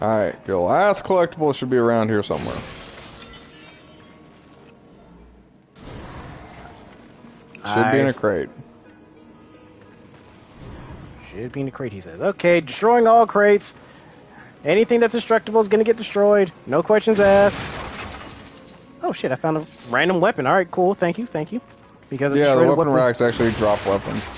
Alright, your last collectible should be around here somewhere. Should be in a crate. Should be in a crate, he says. Okay, destroying all crates. Anything that's destructible is going to get destroyed. No questions asked. Oh shit, I found a random weapon. Alright, cool. Thank you, thank you. Because yeah, the weapon racks actually drop weapons.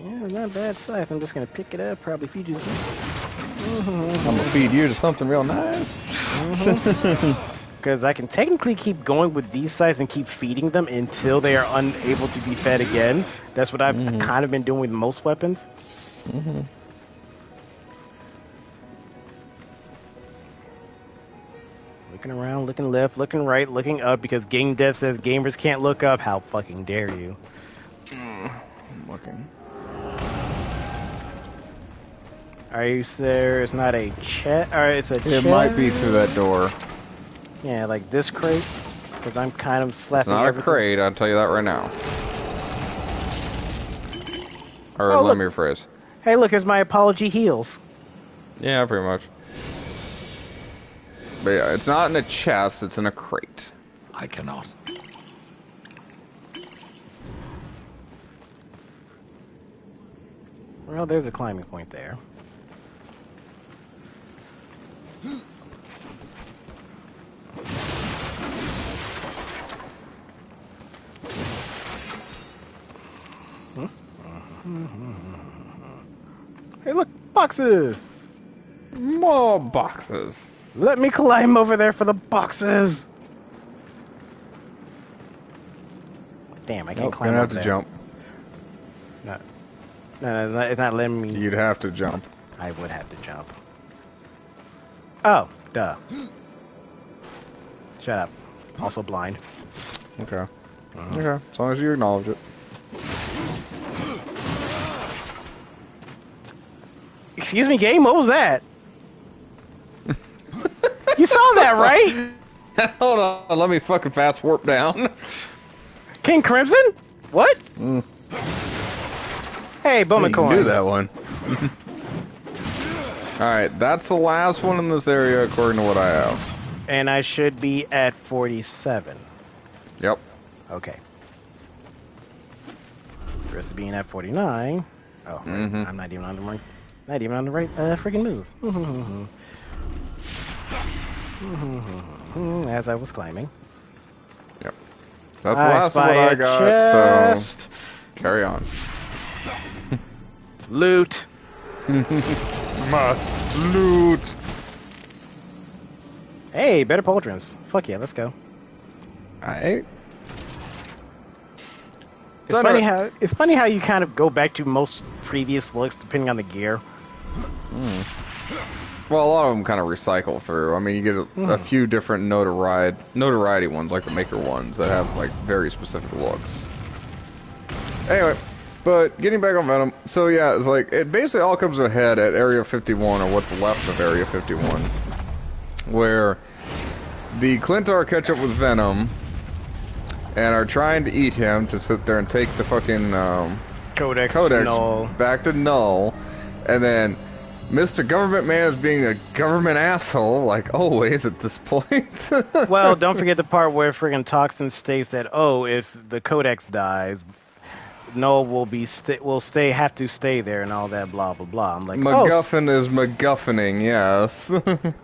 Yeah, not bad stuff. I'm just going to pick it up, probably feed you. I'm going to feed you to something real nice. Because I can technically keep going with these sites and keep feeding them until they are unable to be fed again. That's what I've kind of been doing with most weapons. Looking around, looking left, looking right, looking up, because game dev says gamers can't look up. How fucking dare you? I'm looking. Are you sure it's not a chest? Or it's a chest? It might be through that door. Yeah, like this crate? Because I'm kind of slapping It's not everything. a crate, I'll tell you that right now. Or Oh, let look. me rephrase. Hey, look, here's my apology heals. Yeah, pretty much. But yeah, it's not in a chest, it's in a crate. I cannot. Well, there's a climbing point there. Hey, look, boxes! More boxes. Let me climb over there for the boxes! Damn, I can't climb Gonna up have to there. jump. No, it's not letting me. You'd have to jump. I would have to jump. Oh, duh. Shut up. Also blind. Okay. Okay, as long as you acknowledge it. Excuse me, game? What was that? You saw that, right? Hold on, let me fucking fast warp down. King Crimson? What? Hey, Bowman You coin. knew that one. Alright, that's the last one in this area according to what I have. And I should be at 47. Yep. Okay. Versus being at 49. Oh, right. I'm not even on the right. Not even on the right freaking move. As I was climbing. Yep. That's the last one I got, so carry on. Loot. Must loot. Hey, better pauldrons. Fuck yeah, let's go. Alright. It's funny how you kind of go back to most previous looks depending on the gear. Well, a lot of them kind of recycle through. I mean, you get a few different notoriety ones, like the maker ones, that have like very specific looks. Anyway, but getting back on Venom, so yeah, it's like it basically all comes ahead at Area 51, or what's left of Area 51, where the Clintar catch up with Venom and are trying to eat him to sit there and take the fucking Codex Null back to Null, and then Mr. Government Man is being a government asshole, like always at this point. Well, don't forget the part where friggin' Toxin states that, oh, if the Codex dies, Null will have to stay there and all that blah blah blah. I'm like, MacGuffin is MacGuffining, yes.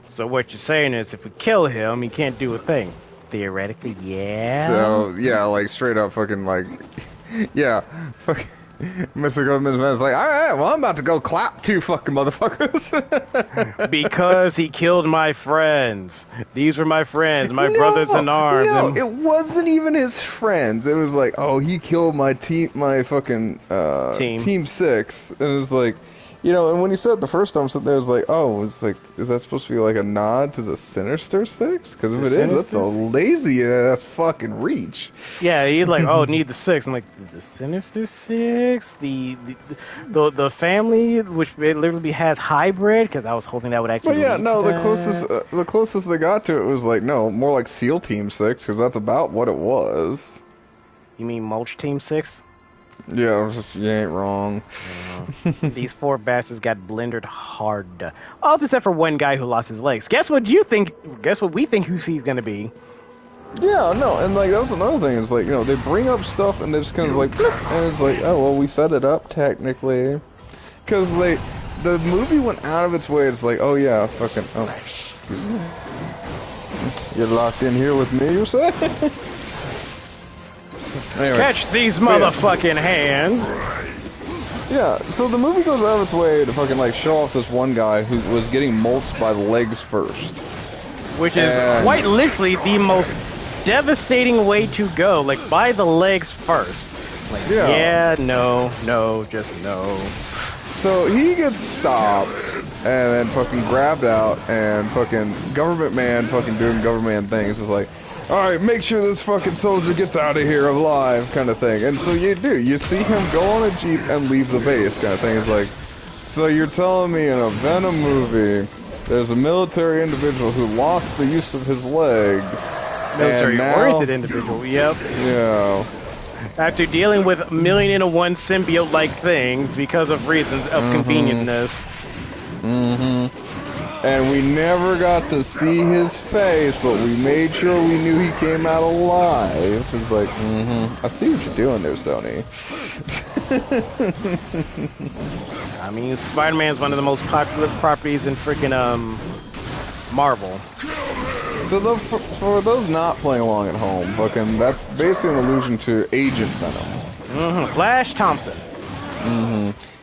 So what you're saying is if we kill him, he can't do a thing. Theoretically, yeah. So, yeah, like straight up fucking like, yeah, fucking Mr. Government Man's like, alright, well I'm about to go clap two fucking motherfuckers. Because he killed my friends. These were my friends, my brothers in arms. No, it wasn't even his friends. It was like, oh, he killed my fucking team 6. And it was like, you know, and when he said it the first time, I was sitting there, I was like, oh, it's like, is that supposed to be like a nod to the Sinister Six? Because if it is, that's a lazy ass fucking reach. Yeah, he's like, oh, need the 6. I'm like, the Sinister Six, the family, which literally has hybrid. Because I was hoping that would actually. But yeah, no, the closest they got to it was like, no, more like SEAL Team 6, because that's about what it was. You mean Mulch Team 6? Yeah, you ain't wrong. These four bastards got blendered hard. All except for one guy who lost his legs. Guess what you think? Guess what we think who he's gonna be? Yeah, no, and like that's another thing. It's like, you know, they bring up stuff and they're just kind of like, bloop, and it's like, oh well, we set it up technically, because the movie went out of its way. It's like, oh yeah, fucking, oh, you're locked in here with me, you say? Anyway, Catch these motherfucking hands! Yeah, so the movie goes out of its way to fucking like show off this one guy who was getting mulched by the legs first, which is quite literally the most devastating way to go. Like, by the legs first. Like, yeah, no, just no. So he gets stopped and then fucking grabbed out, and fucking government man fucking doing government things is like, alright, make sure this fucking soldier gets out of here alive, kind of thing. And so you see him go on a jeep and leave the base, kind of thing. It's like, so you're telling me in a Venom movie there's a military individual who lost the use of his legs, military-oriented individual, yep. Yeah. After dealing with 1,000,001 symbiote-like things because of reasons of convenience. And we never got to see his face, but we made sure we knew he came out alive. It's like, I see what you're doing there, Sony. I mean, Spider-Man's one of the most popular properties in freaking Marvel. So for those not playing along at home, fucking, that's basically an allusion to Agent Venom. Flash Thompson.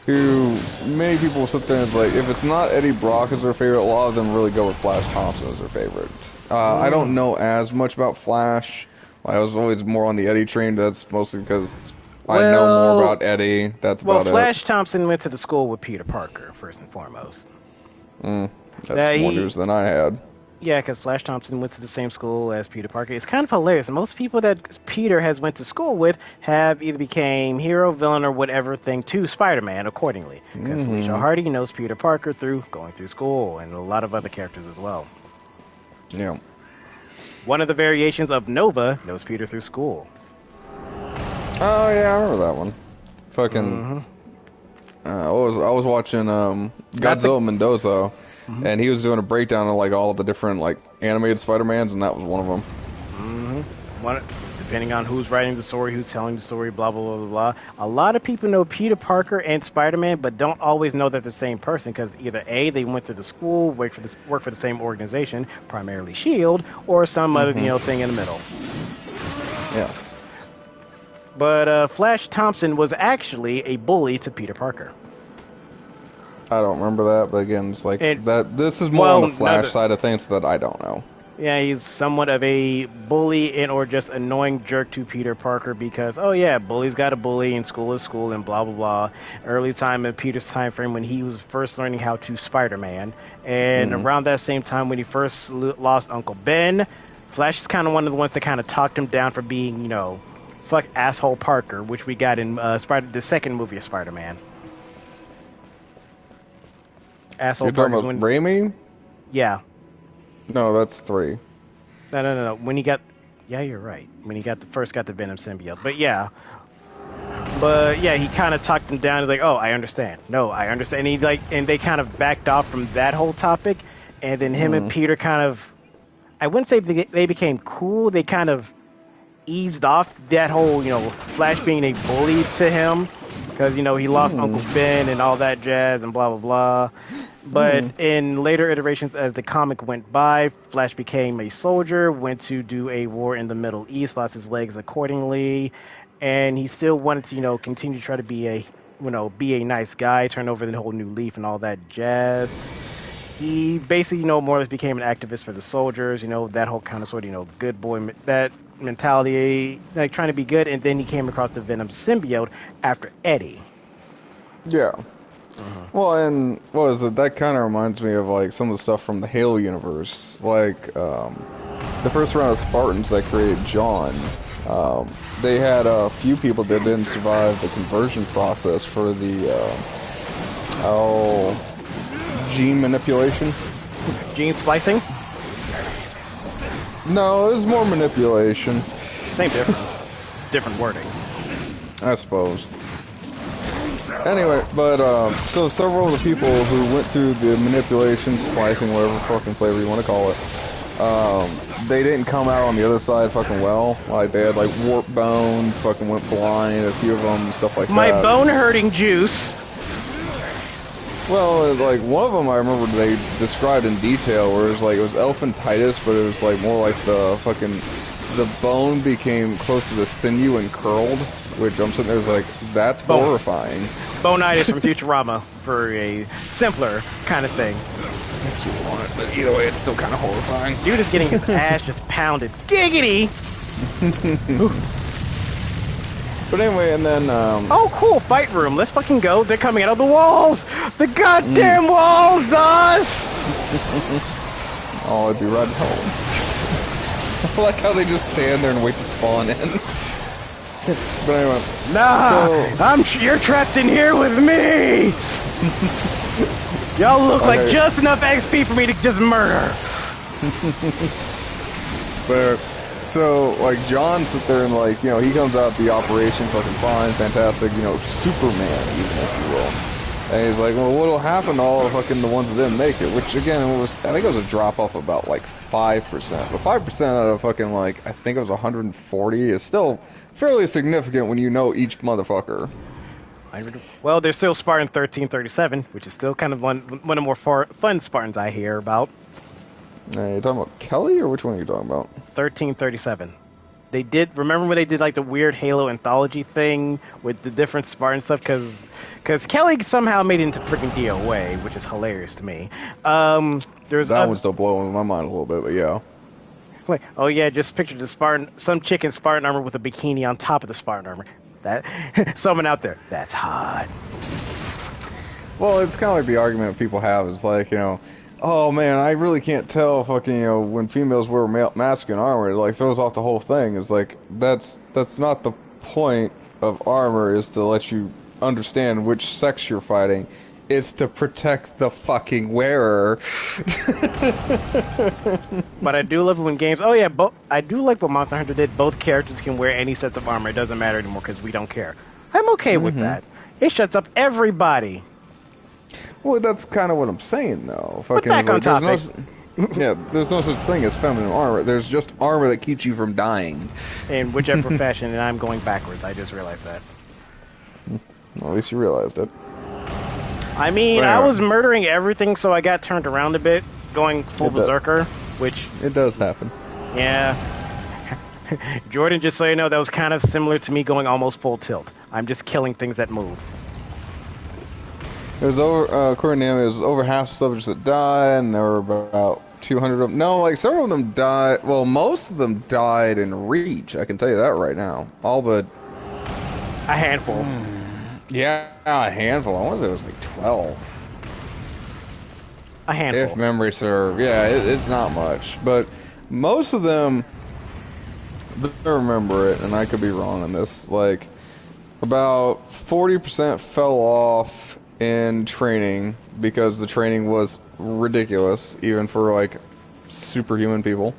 Who many people sit there and it's like, if it's not Eddie Brock as their favorite, a lot of them really go with Flash Thompson as their favorite. I don't know as much about Flash. I was always more on the Eddie train. That's mostly because I know more about Eddie. That's about it. Well, Flash Thompson went to the school with Peter Parker, first and foremost. That's more news than I had. Yeah, because Flash Thompson went to the same school as Peter Parker. It's kind of hilarious. Most people that Peter has went to school with have either became hero, villain, or whatever thing to Spider-Man accordingly. Because Felicia Hardy knows Peter Parker through going through school, and a lot of other characters as well. Yeah. One of the variations of Nova knows Peter through school. Oh yeah, I remember that one. Fucking. I was watching Godzilla Mendoza. And he was doing a breakdown of like all of the different like animated Spider-Mans, and that was one of them. Depending on who's writing the story, who's telling the story, blah blah blah blah. A lot of people know Peter Parker and Spider-Man, but don't always know that they're the same person because either A, they went to the school, work for the same organization, primarily Shield, or some other thing in the middle. Yeah. But Flash Thompson was actually a bully to Peter Parker. I don't remember that, but again, it's like that. This is more on the Flash side of things that I don't know. Yeah, he's somewhat of a bully or just annoying jerk to Peter Parker because, bully's got a bully and school is school and blah blah blah. Early time in Peter's time frame when he was first learning how to Spider-Man, and around that same time when he first lost Uncle Ben, Flash is kind of one of the ones that kind of talked him down for being, fuck asshole Parker, which we got in the second movie of Spider-Man. Asshole You're talking about Raimi? Yeah. No, that's 3. No. When he got... Yeah, you're right. When he first got the Venom symbiote. But yeah, he kind of talked him down. He's like, oh, I understand. No, I understand. And they kind of backed off from that whole topic. And then him and Peter kind of... I wouldn't say they became cool. They kind of eased off that whole, Flash being a bully to him. Because, he lost Uncle Ben and all that jazz and blah, blah, blah. But in later iterations, as the comic went by, Flash became a soldier, went to do a war in the Middle East, lost his legs accordingly, and he still wanted to, continue to try to be a nice guy, turn over the whole new leaf and all that jazz. He basically, more or less became an activist for the soldiers, that whole kind of sort of, good boy, that mentality, like trying to be good, and then he came across the Venom symbiote after Eddie. Yeah. Well, and what is it? That kind of reminds me of like some of the stuff from the Halo universe, like the first round of Spartans that created John. They had a few people that didn't survive the conversion process for the gene manipulation. Gene splicing? No, it was more manipulation. Same difference. Different wording. I suppose. Anyway, but so several of the people who went through the manipulation, splicing, whatever fucking flavor you want to call it, they didn't come out on the other side fucking well. Like they had like warped bones, fucking went blind, a few of them, stuff like My that. bone hurting juice. Well, like one of them I remember they described in detail, where it was like it was elephantitis, but it was like more like the bone became close to the sinew and curled, which I'm sitting there like, that's horrifying. Bonitis from Futurama for a simpler kind of thing. If you want it, but either way, it's still kind of horrifying. Dude is getting his ass just pounded. Giggity! But anyway, and then, Oh, cool, fight room. Let's fucking go. They're coming out of the walls! The goddamn walls, us! Oh, I'd be right home. I like how they just stand there and wait to spawn in. But anyway. Nah! So, you're trapped in here with me! Y'all look like just enough XP for me to just murder. But, so, like, John sits there and, like, you know, he comes out the operation fucking fine, fantastic, you know, Superman, even, if you will. And he's like, well, what'll happen to all the fucking the ones that didn't make it? Which, again, I think it was a drop-off about, like, 5%. But 5% out of fucking, like, I think it was 140 is still fairly significant when you know each motherfucker. Well, there's still Spartan 1337, which is still kind of one of the more fun Spartans I hear about. Are you talking about Kelly, or which one are you talking about? 1337. They did, remember when they did like the weird Halo anthology thing with the different Spartan stuff? Because Kelly somehow made it into freaking DOA, which is hilarious to me. There's that one's still blowing my mind a little bit, but yeah. Like, oh yeah, just picture the Spartan, some chick in Spartan armor with a bikini on top of the Spartan armor. That someone out there, that's hot. Well, it's kind of like the argument people have is like, you know, oh man, I really can't tell fucking, you know, when females wear masculine armor, it like throws off the whole thing. It's like, that's not the point of armor, is to let you understand which sex you're fighting. It's to protect the fucking wearer. But I do love it when games, oh yeah, I do like what Monster Hunter did. Both characters can wear any sets of armor. It doesn't matter anymore because we don't care. I'm okay with that. It shuts up everybody. Well, that's kind of what I'm saying, though. But back on topic. Yeah, there's no such thing as feminine armor. There's just armor that keeps you from dying. In whichever fashion, and I'm going backwards. I just realized that. Well, at least you realized it. I mean, I was murdering everything, so I got turned around a bit, going full berserker, which... It does happen. Yeah. Jordan, just so you know, that was kind of similar to me going almost full tilt. I'm just killing things that move. It was over, according to him, it was over half the subjects that died, and there were about 200 of them. No, like, several of them died, well, most of them died in Reach, I can tell you that right now. All but... a handful. Yeah, a handful. I want to say it was like 12. A handful. If memory serves. Yeah, it's not much. But most of them, I remember it, and I could be wrong on this, like, about 40% fell off in training because the training was ridiculous, even for, like, superhuman people.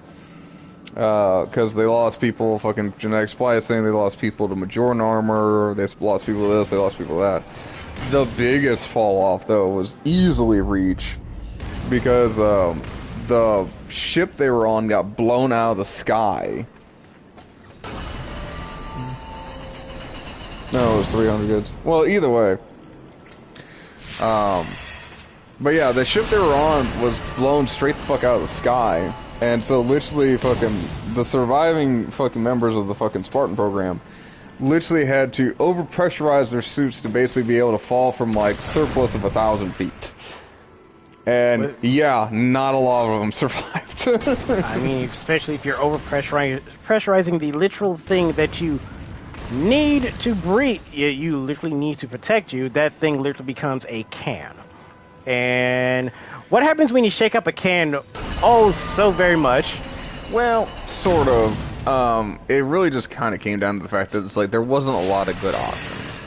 Because they lost people fucking genetic splicing, they lost people to Majoran armor, they lost people to this, they lost people to that. The biggest fall off, though, was easily Reach, because the ship they were on got blown out of the sky. No, it was 300 goods. Well, either way. But yeah, the ship they were on was blown straight the fuck out of the sky. And so literally fucking the surviving fucking members of the fucking Spartan program literally had to overpressurize their suits to basically be able to fall from like surplus of 1,000 feet. And yeah, not a lot of them survived. I mean, especially if you're overpressurizing the literal thing that you need to breathe, you literally need to protect you, that thing literally becomes a can. And what happens when you shake up a can so very much? Well, sort of. It really just kind of came down to the fact that it's like there wasn't a lot of good options.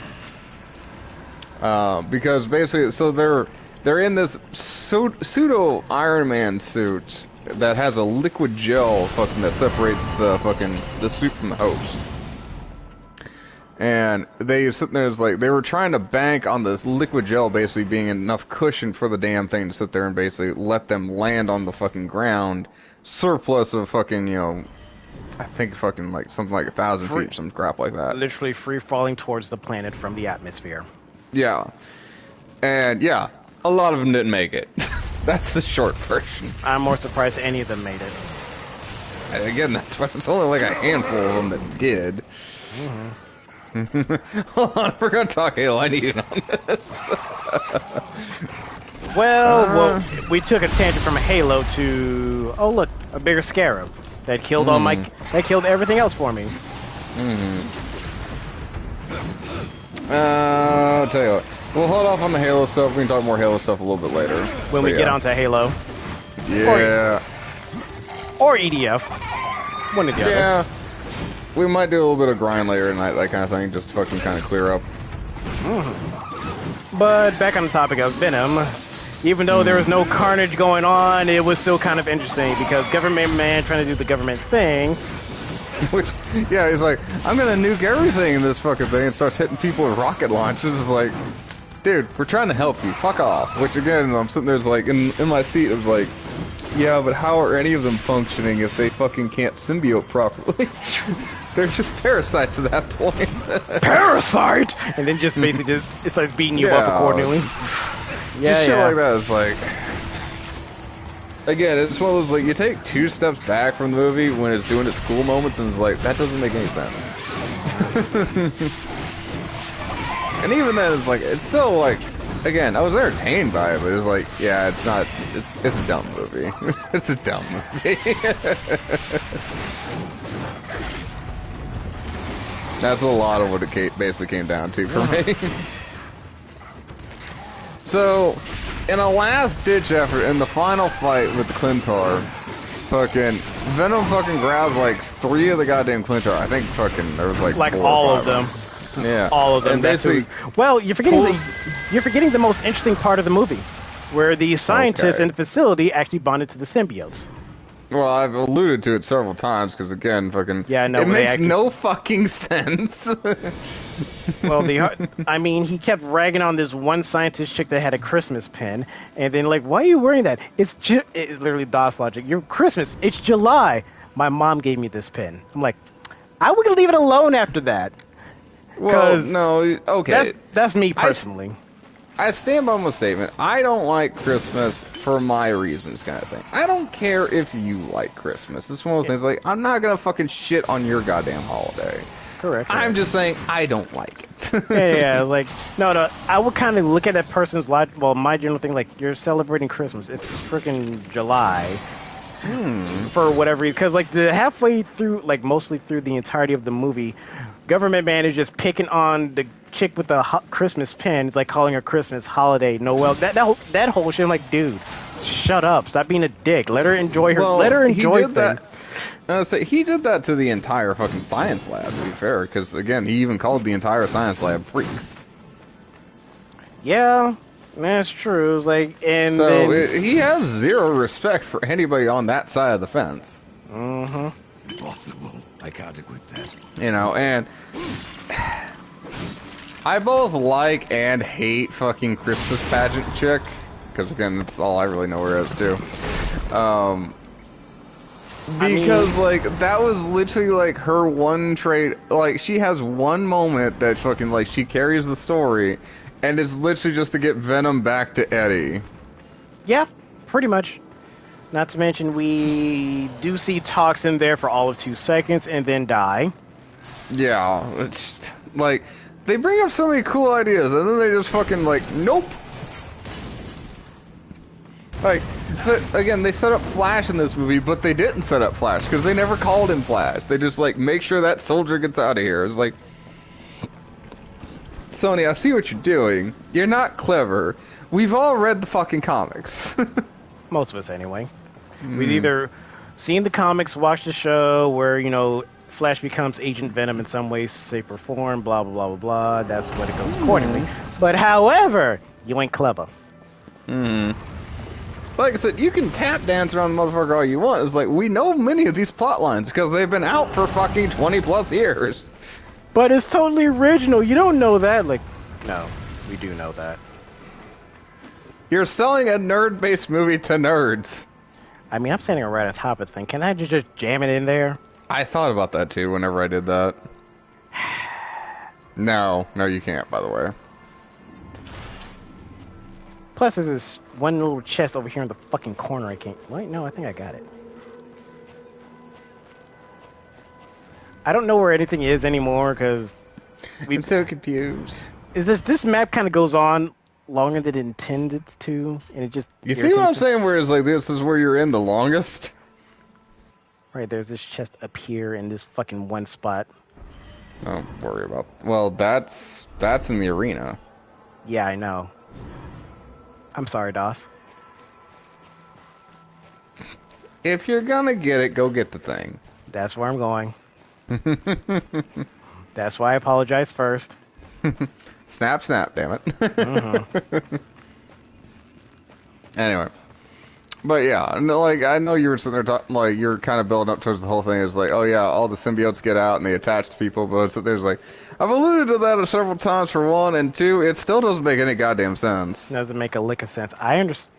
Because basically, so they're in this pseudo Iron Man suit that has a liquid gel fucking that separates the suit from the host. And they sitting there, it's like they were trying to bank on this liquid gel basically being enough cushion for the damn thing to sit there and basically let them land on the fucking ground, surplus of fucking, you know, I think fucking like something like 1,000 feet, some crap like that. Literally free falling towards the planet from the atmosphere. Yeah. And yeah, a lot of them didn't make it. That's the short version. I'm more surprised any of them made it. And again, that's why there's only like a handful of them that did. Mm-hmm. Hold on, we're gonna talk Halo. I need it on this. Well, we took a tangent from a Halo to look, a bigger scarab that killed all my everything else for me. I'll tell you what. We'll hold off on the Halo stuff. We can talk more Halo stuff a little bit later. When we get onto Halo. Yeah. Or EDF. One or the other. Yeah. We might do a little bit of grind later tonight, that kind of thing, just to fucking kind of clear up. But back on the topic of Venom, even though there was no carnage going on, it was still kind of interesting because government man trying to do the government thing. Which, yeah, he's like, I'm gonna nuke everything in this fucking thing and starts hitting people with rocket launches. It's like, dude, we're trying to help you. Fuck off. Which again, I'm sitting there, like, in my seat, it was like, yeah, but how are any of them functioning if they fucking can't symbiote properly? They're just parasites at that point. Parasite! And then just basically it starts beating you up accordingly. Just shit like that is like... Again, it's one of those, like, you take 2 steps back from the movie when it's doing its cool moments and it's like, that doesn't make any sense. And even then, it's like, it's still like... Again, I was entertained by it, but it was like, yeah, it's not... It's a dumb movie. It's a dumb movie. That's a lot of what it basically came down to for me. So, in a last-ditch effort, in the final fight with the Clintar, fucking Venom fucking grabbed like 3 of the goddamn Clintar. I think fucking there was like 4 all of them. Yeah, all of them. And basically, well, you're forgetting the most interesting part of the movie, where the scientists in the facility actually bonded to the symbiotes. Well, I've alluded to it several times because again, fucking, it makes no fucking sense. Well, I mean, he kept ragging on this one scientist chick that had a Christmas pin, and then like, why are you wearing that? It's literally DOS logic. You're Christmas. It's July. My mom gave me this pin. I'm like, I would leave it alone after that. Well, no, okay. That's me personally. I stand by my statement. I don't like Christmas for my reasons, kind of thing. I don't care if you like Christmas. It's one of those things like, I'm not gonna fucking shit on your goddamn holiday. Correct. I'm just saying, I don't like it. yeah, like, no, I would kind of look at that person's life. Well, my general thing, like, you're celebrating Christmas. It's freaking July. For whatever reason. Because, like, the halfway through, like, mostly through the entirety of the movie, government man is just picking on the chick with the Christmas pin, like calling her Christmas, holiday, Noel. That whole shit. I'm like, dude, shut up. Stop being a dick. Let her enjoy her. Let her enjoy things. He did that to the entire fucking science lab, to be fair, because, again, he even called the entire science lab freaks. Yeah, that's true. It was like, and so he has 0 respect for anybody on that side of the fence. Impossible. I can't equip that. You know, and I both like and hate fucking Christmas pageant chick, because, again, that's all I really know her as, too. Because, like, that was literally, like, her one trait. Like, she has one moment that fucking, like, she carries the story, and it's literally just to get Venom back to Eddie. Yeah, pretty much. Not to mention, we do see Tox in there for all of 2 seconds and then die. Yeah, it's, like, they bring up so many cool ideas, and then they just fucking, like, nope. Like, again, they set up Flash in this movie, but they didn't set up Flash, because they never called him Flash. They just, like, make sure that soldier gets out of here. It's like, Sony, I see what you're doing. You're not clever. We've all read the fucking comics. Most of us, anyway. We've either seen the comics, watched the show, where, you know, Flash becomes Agent Venom in some way, shape, or form, blah, blah, blah, blah, blah. That's what it goes accordingly. But, however, you ain't clever. Like I said, you can tap dance around the motherfucker all you want. It's like, we know many of these plot lines because they've been out for fucking 20 plus years. But it's totally original. You don't know that. Like, no, we do know that. You're selling a nerd-based movie to nerds. I mean, I'm standing right on top of the thing. Can I just jam it in there? I thought about that too whenever I did that. No, you can't, by the way. Plus, there's this one little chest over here in the fucking corner I can't... Wait, no, I think I got it. I don't know where anything is anymore, because... I'm so confused. This map kind of goes on longer than it intended to, and it just... You see what I'm saying, where it's like, this is where you're in the longest? Right, there's this chest up here in this fucking one spot. Don't worry about... Well, that's in the arena. Yeah, I know. I'm sorry, Doss. If you're gonna get it, go get the thing. That's where I'm going. That's why I apologize first. Snap, damn it. Anyway. But yeah, like, I know you were sitting there like, you're kind of building up towards the whole thing. It's like, oh yeah, all the symbiotes get out and they attach to people, but there's like, I've alluded to that several times for one, and two, it still doesn't make any goddamn sense. Doesn't make a lick of sense.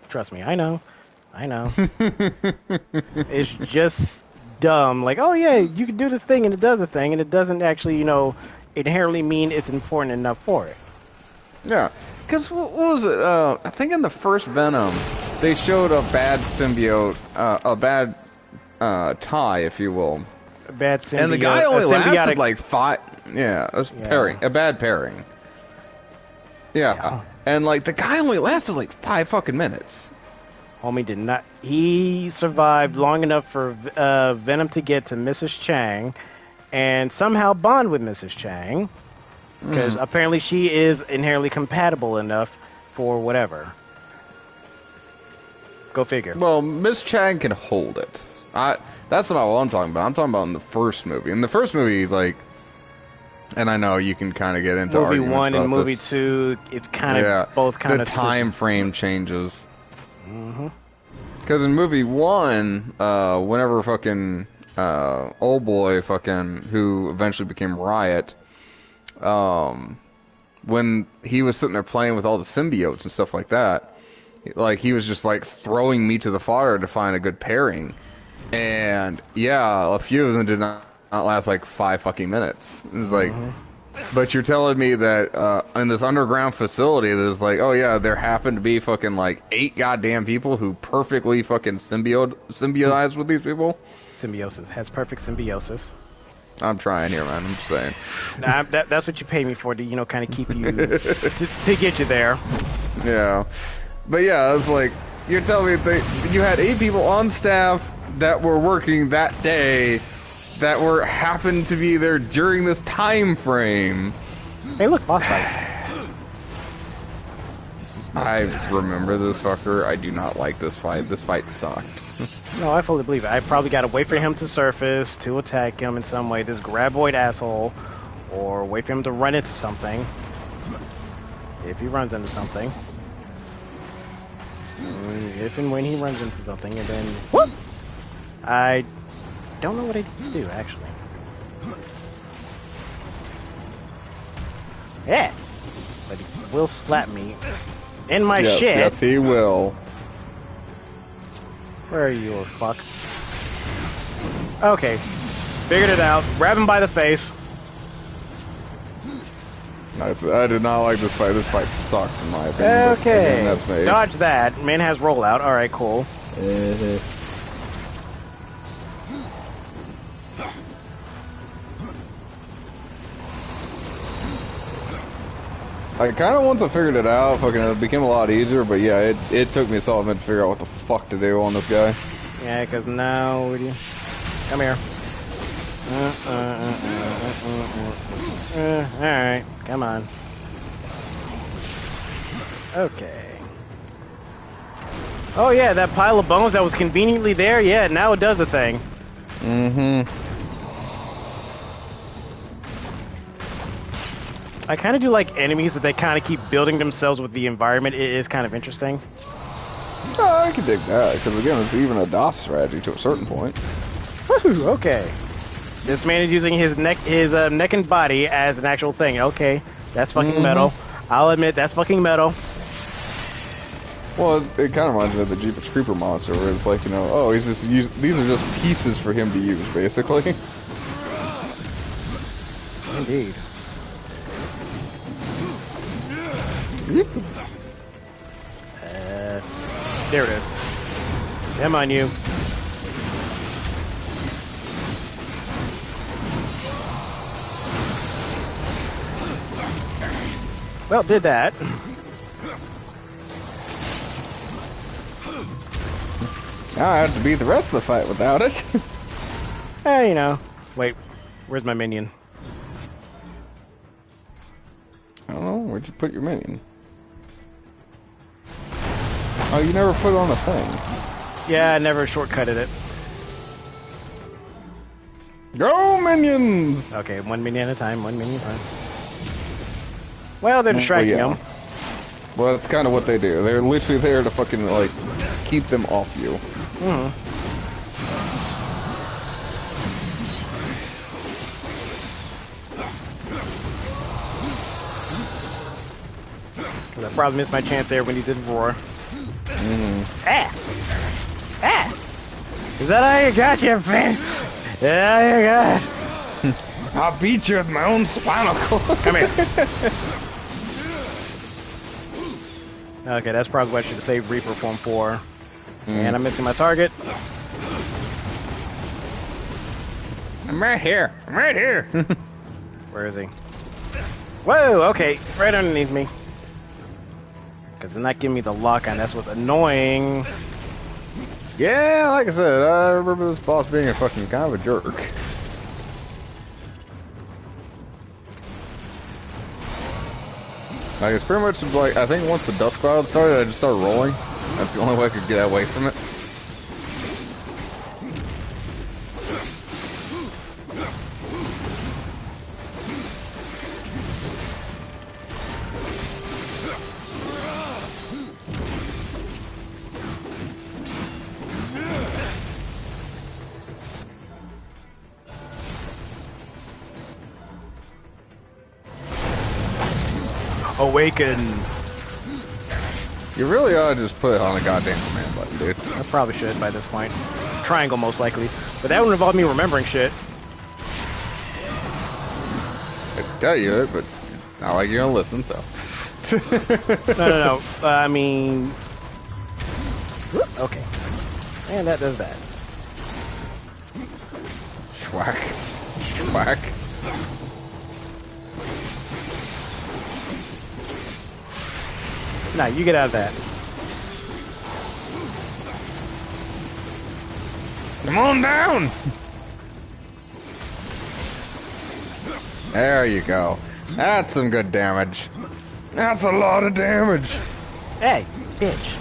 Trust me, I know. It's just dumb. Like, oh yeah, you can do the thing and it does the thing, and it doesn't actually, inherently mean it's important enough for it. Yeah, because what was it? I think in the first Venom, they showed a bad symbiote, a bad tie, if you will. A bad symbiote. And the guy only lasted like 5. Yeah, pairing, a bad pairing. Yeah, and like the guy only lasted like 5 fucking minutes. Homie did not. He survived long enough for Venom to get to Mrs. Chang, and somehow bond with Mrs. Chang, because apparently she is inherently compatible enough for whatever. Go figure. Well, Miss Chang can hold it. That's not what I'm talking about. I'm talking about in the first movie. In the first movie, like, and I know you can kind of get into movie arguments 1 about and movie this. 2. It's kind of both kind of the time frame changes. Mm-hmm. Because in movie 1, whenever fucking old boy fucking who eventually became Riot, when he was sitting there playing with all the symbiotes and stuff like that, like, he was just like throwing me to the fire to find a good pairing, and yeah, a few of them did not last like 5 fucking minutes. It was like, but you're telling me that in this underground facility, there's like, oh yeah, there happened to be fucking like 8 goddamn people who perfectly fucking symbiotize with these people. Symbiosis has perfect symbiosis. I'm trying here, man. I'm just saying. Nah, that's what you pay me for, to kind of keep you to get you there. Yeah. But yeah, it's like, you're telling me you had 8 people on staff that were working that day that happened to be there during this time frame. Hey, look, boss fight. I remember this fucker. I do not like this fight. This fight sucked. No, I fully believe it. I probably got to wait for him to surface, to attack him in some way, this graboid asshole, or wait for him to run into something. If he runs into something. If and when he runs into something, and then whoop! I don't know what I do actually. Yeah, but he will slap me in my shit. Yes, he will. Where are you, fuck? Okay, figured it out. Grab him by the face. I did not like this fight. This fight sucked, in my opinion. Okay, that's me. Dodge that. Man has rollout. All right, cool. I kind of once I figured it out, fucking it became a lot easier, but yeah, it took me a solid minute to figure out what the fuck to do on this guy. Yeah, because now, what do you... Come here. Alright, come on. Okay. Oh yeah, that pile of bones that was conveniently there, yeah, now it does a thing. I kind of do like enemies that they kind of keep building themselves with the environment. It is kind of interesting. Oh, I can dig that, because again, it's even a DOS strategy to a certain point. Woohoo, okay. This man is using his neck and body as an actual thing. Okay, that's fucking metal. I'll admit that's fucking metal. Well, it kind of reminds me of the Jeepers Creeper monster, where it's like, you know, oh, these are just pieces for him to use, basically. Indeed. There it is. Come on, you. Well, did that. Now I have to beat the rest of the fight without it. You know. Wait, where's my minion? I don't know, where'd you put your minion? Oh, you never put it on the thing. Yeah, I never shortcutted it. Go, minions! Okay, one minion at a time, one minion at a time. Well, they're distracting them. Well, that's kind of what they do. They're literally there to fucking, like, keep them off you. I probably missed my chance there when he did roar. Ah! Ah! Is that how you got you, man? Yeah, you got. I'll beat you with my own spinal cord. Come here. Okay, that's probably what I should have saved Reaper form for. And I'm missing my target. I'm right here. I'm right here. Where is he? Whoa, okay. Right underneath me. Because they're not giving me the lock on. That's what's annoying. Yeah, like I said, I remember this boss being a fucking kind of a jerk. Like, it's pretty much like, I think once the dust cloud started, I just started rolling. That's the only way I could get away from it. Awaken. You really ought to just put it on a goddamn command button, dude. I probably should by this point. Triangle, most likely. But that would involve me remembering shit. I could tell you it, but not like you're gonna listen, so. No. I mean... Okay. And that does that. Schwack. Schwack. Nah, you get out of that. Come on down! There you go. That's some good damage. That's a lot of damage. Hey, bitch.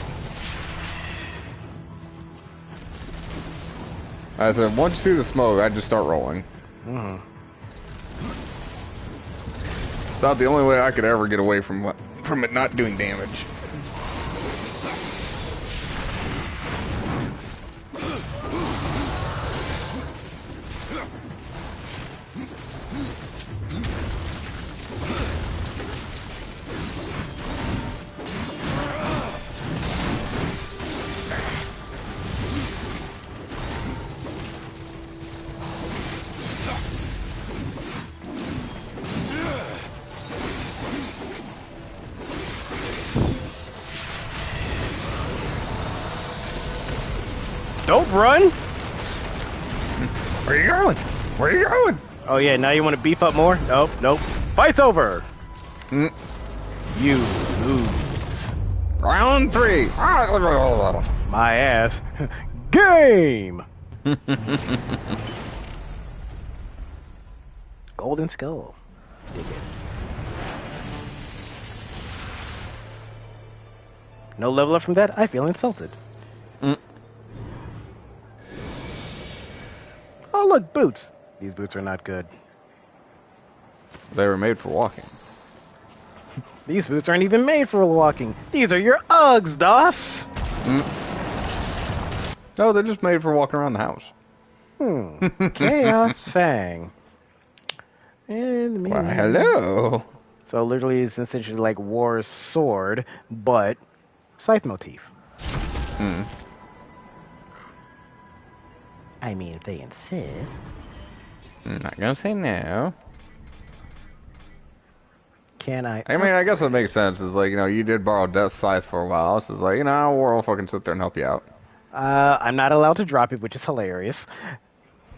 I said, once you see the smoke, I just start rolling. It's about the only way I could ever get away from it not doing damage. Don't run! Where are you going? Where are you going? Oh yeah, now you want to beef up more? Nope. Fight's over! Mm. You lose. Round 3. My ass. Game! Golden Skull. Dig it. No level up from that? I feel insulted. Oh look, boots. These boots are not good. They were made for walking. These boots aren't even made for walking. These are your Uggs, DOS! No, they're just made for walking around the house. Chaos Fang. And Why, hello. So literally, it's essentially like War's sword, but scythe motif. I mean, if they insist. I'm not gonna say no. Can I? I mean, I guess that makes sense. Is like, you know, you did borrow Death Scythe for a while. So it's like, you know, War will fucking sit there and help you out. I'm not allowed to drop it, which is hilarious.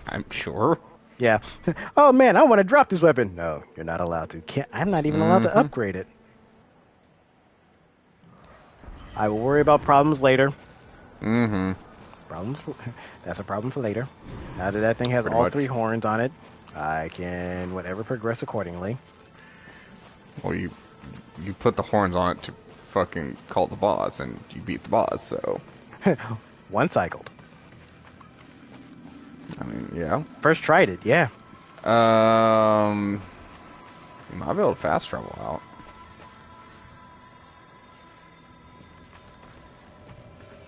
I'm sure. Yeah. Oh man, I want to drop this weapon. No, you're not allowed to. I'm not even allowed to upgrade it. I will worry about problems later. Problems. That's a problem for later. Now that that thing has all 3 horns on it, I can whatever progress accordingly. Well, you put the horns on it to fucking call the boss, and you beat the boss. So. One cycled. I mean, yeah. First tried it, yeah. You might be able to fast travel out.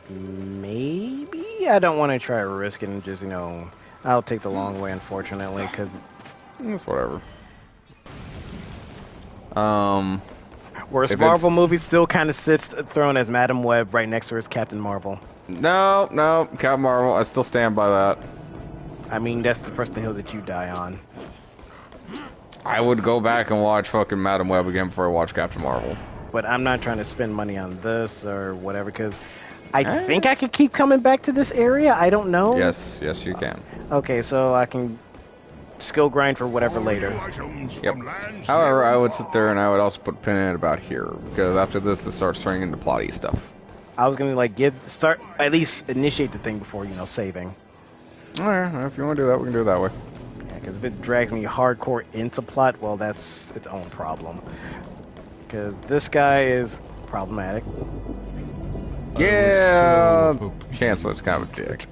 Maybe? I don't want to try to risk it and just, you know, I'll take the long way, unfortunately, because... It's whatever. Whereas Marvel movie still kind of sits thrown as Madam Web right next to her is Captain Marvel. No, Captain Marvel, I still stand by that. I mean, that's the first hill that you die on. I would go back and watch fucking Madam Web again before I watch Captain Marvel. But I'm not trying to spend money on this or whatever, because I think I could keep coming back to this area. I don't know. Yes, you can. Okay, so I can skill grind for whatever later. Yep. However, I would sit there and I would also put a pin in it about here, because after this, it starts turning into plotty stuff. I was gonna like at least initiate the thing before, you know, saving. Alright, if you want to do that, we can do it that way. Yeah, because if it drags me hardcore into plot, well, that's its own problem. Because this guy is problematic. Yeah, Chancellor's kind of a dick.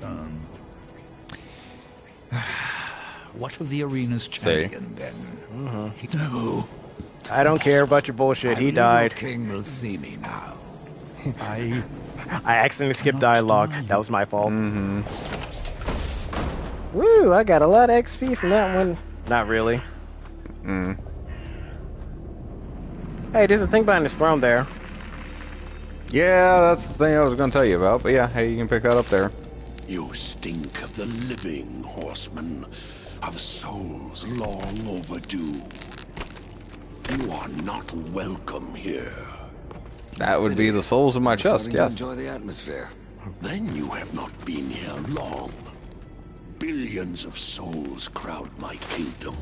What of the arena's champion, then? No. I don't care about your bullshit. He died. King will see me now. I accidentally skipped dialogue. That was my fault. Woo! I got a lot of XP from that one. Not really. Hey, there's a thing behind this throne there. Yeah, that's the thing I was going to tell you about. But yeah, hey, you can pick that up there. You stink of the living, horseman, of souls long overdue. You are not welcome here. That would be the souls in my chest, yes. Enjoy the atmosphere. Then you have not been here long. Billions of souls crowd my kingdom.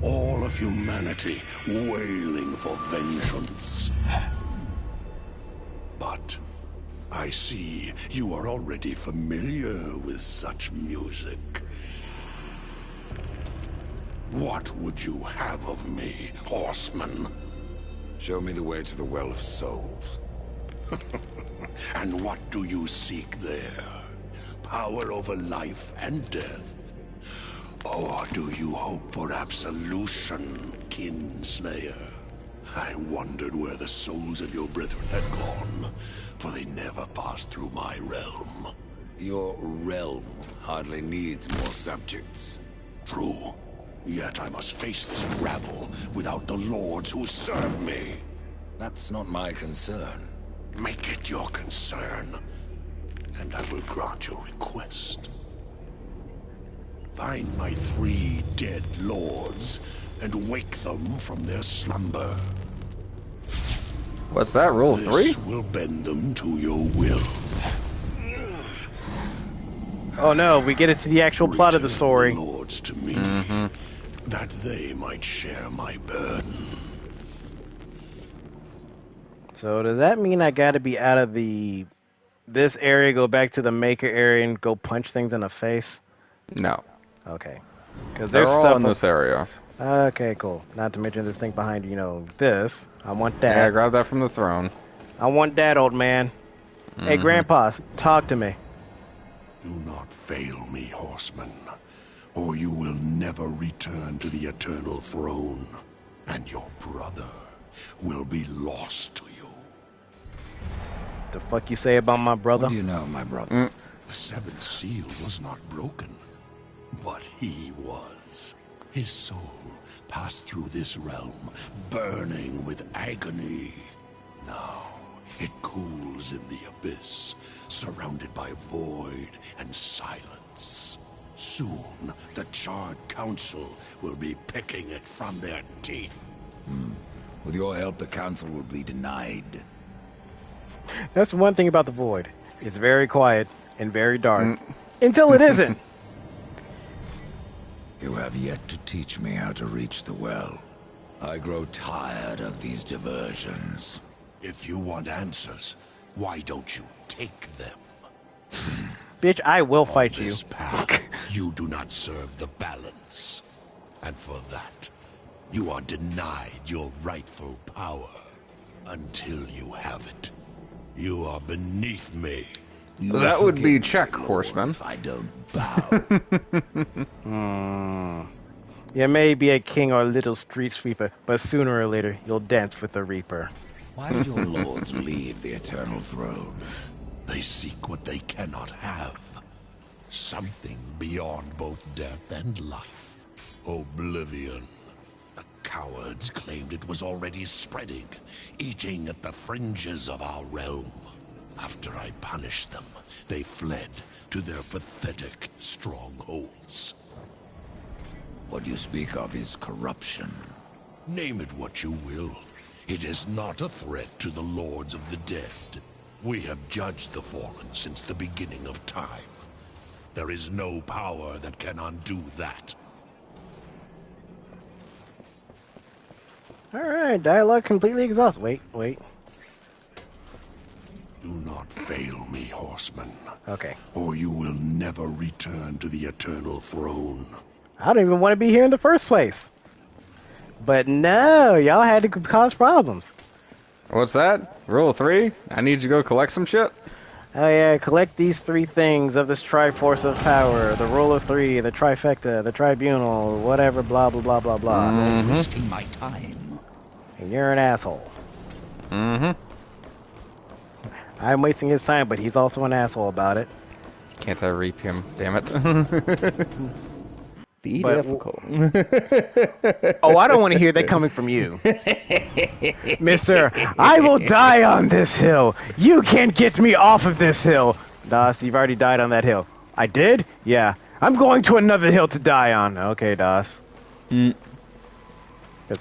All of humanity wailing for vengeance. But I see you are already familiar with such music. What would you have of me, horseman? Show me the way to the Well of Souls. And what do you seek there? Power over life and death? Or do you hope for absolution, Kinslayer? I wondered where the souls of your brethren had gone, for they never passed through my realm. Your realm hardly needs more subjects. True. Yet I must face this rabble without the lords who serve me. That's not my concern. Make it your concern, and I will grant your request. Find my 3 dead lords, and wake them from their slumber. What's that, rule of 3? This will bend them to your will. Oh no, we get into the actual plot of the story. Return the lords to me, that they might share my burden. So does that mean I gotta be out of this area, go back to the maker area, and go punch things in the face? No. Okay. Because They're there's all stuff in this area. Okay, cool. Not to mention this thing behind you know this. I want that. Yeah, grab that from the throne. I want that, old man. Hey, Grandpa, talk to me. Do not fail me, horseman, or you will never return to the eternal throne, and your brother will be lost to you. The fuck you say about my brother? What do you know, my brother? The 7th seal was not broken. But he was. His soul passed through this realm, burning with agony. Now it cools in the abyss, surrounded by void and silence. Soon, the Charred Council will be picking it from their teeth. With your help, the council will be denied. That's one thing about the void. It's very quiet and very dark. Until it isn't. You have yet to teach me how to reach the well. I grow tired of these diversions. If you want answers, why don't you take them? Bitch, I will fight On you. this path, you do not serve the balance. And for that, you are denied your rightful power. Until you have it. You are beneath me. You'll That would be forgive me, check, Lord, horseman. If I don't bow. You may be a king or a little street sweeper, but sooner or later you'll dance with the Reaper. Why did your lords leave the Eternal Throne? They seek what they cannot have. Something beyond both death and life. Oblivion. The cowards claimed it was already spreading, eating at the fringes of our realm. After I punished them, they fled to their pathetic strongholds. What you speak of is corruption. Name it what you will. It is not a threat to the lords of the dead. We have judged the fallen since the beginning of time. There is no power that can undo that. Alright, dialogue completely exhausted. Wait. Do not fail me, horseman, Okay. or you will never return to the Eternal Throne. I don't even want to be here in the first place. But no, y'all had to cause problems. What's that? Rule of 3? I need you to go collect some shit? Oh yeah, collect these 3 things of this Triforce of Power. The Rule of 3, the Trifecta, the Tribunal, whatever, blah, blah, blah, blah, blah. You're wasting my time. And you're an asshole. Mm-hmm. I'm wasting his time, but he's also an asshole about it. Can't I reap him? Damn it. Be But- difficult. Oh, I don't want to hear that coming from you. Mister, I will die on this hill. You can't get me off of this hill. Das, you've already died on that hill. I did? Yeah. I'm going to another hill to die on. Okay, Das.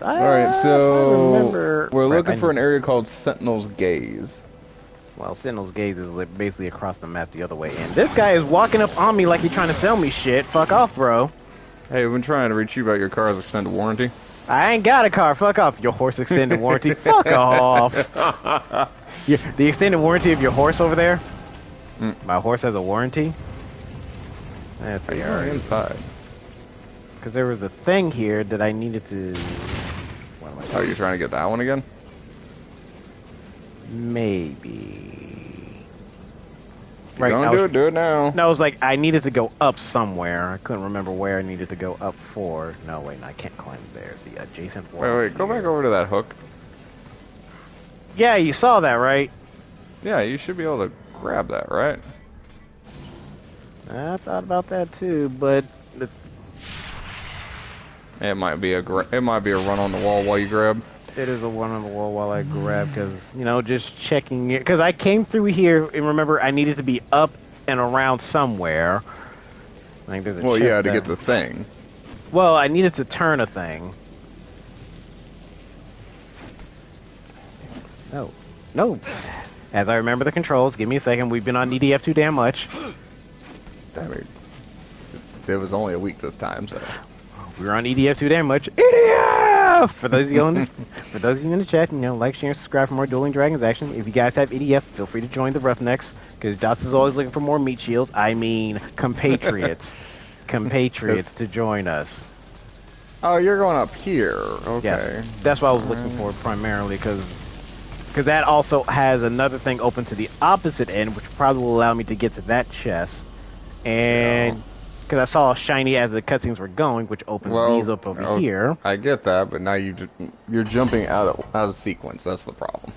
Alright, so remember... we're Crap, looking I for need- an area called Sentinel's Gaze. Well, Sentinel's Gaze is basically across the map the other way. And this guy is walking up on me like he's trying to sell me shit. Fuck off, bro. Hey, we've been trying to reach you about your car's extended warranty. I ain't got a car. Fuck off. Your horse extended warranty. Fuck off. The extended warranty of your horse over there? My horse has a warranty? That's Are you already inside? because there was a thing here that I needed to... What am I Oh, doing? you're trying to get that one again? Maybe... If you're gonna do it now. No, it was like I needed to go up somewhere. I couldn't remember where I needed to go up for. No, wait, I can't climb there. It's the adjacent wall. Wait, go back over to that hook. Yeah, you saw that, right? Yeah, you should be able to grab that, right? I thought about that too, but It might be a run on the wall while you grab. it is a one on the wall while I grab, because, you know, just checking it. Because I came through here, and remember, I needed to be up and around somewhere. Like, there's a Well, chest yeah, to there. get the thing. Well, I needed to turn a thing. No. As I remember the controls, give me a second. We've been on EDF too damn much. I mean, it was only a week this time, so. We were on EDF too damn much. EDF! For those of you in the chat, you know, like, share, and subscribe for more Dueling Dragons action. If you guys have EDF, feel free to join the Roughnecks, because Dots is always looking for more meat shields. I mean, compatriots. Compatriots to join us. Oh, you're going up here. Okay. Yes, that's what I was looking for primarily, because that also has another thing open to the opposite end, which probably will allow me to get to that chest. And because I saw shiny as the cutscenes were going, which opens these up over here. I get that, but now you're jumping out of sequence. That's the problem.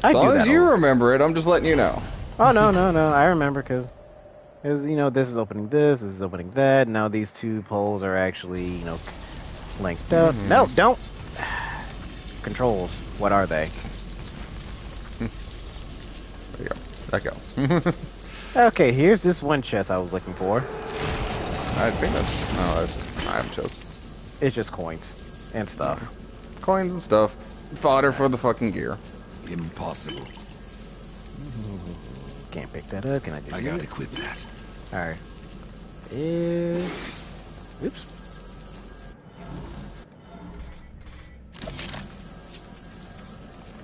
I As do long that as a you lot. remember it, I'm just letting you know. Oh, no. I remember, because Because, you know, this is opening this is opening that. Now these two poles are actually, you know, linked up. No, don't! Controls. What are they? There you go. That go. Okay, here's this one chest I was looking for. I think that's... No, that's... I have chest. It's just coins and stuff. Coins and stuff. Fodder for the fucking gear. Impossible. Can't pick that up. Can I do I it? gotta quit that. Alright. Oops.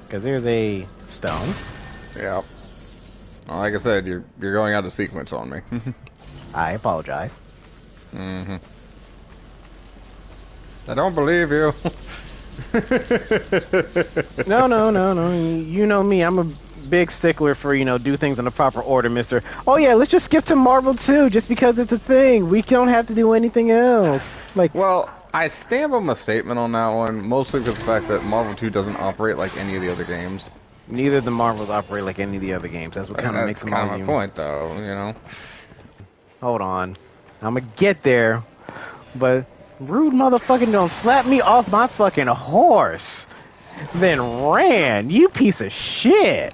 Because there's a stone. Yeah. Well, like I said, you're going out of sequence on me. I apologize. I don't believe you. No. You know me. I'm a big stickler for, you know, do things in the proper order, mister. Oh, yeah, let's just skip to Marvel 2 just because it's a thing. We don't have to do anything else. Like, Well, I stand by my statement on that one, mostly because of the fact that Marvel 2 doesn't operate like any of the other games. neither of the Marvels operate like any of the other games. That's what kind of makes That's them all kind of my point, though, you know? Hold on. I'm gonna get there. But rude motherfucking don't slap me off my fucking horse. Then ran. You piece of shit.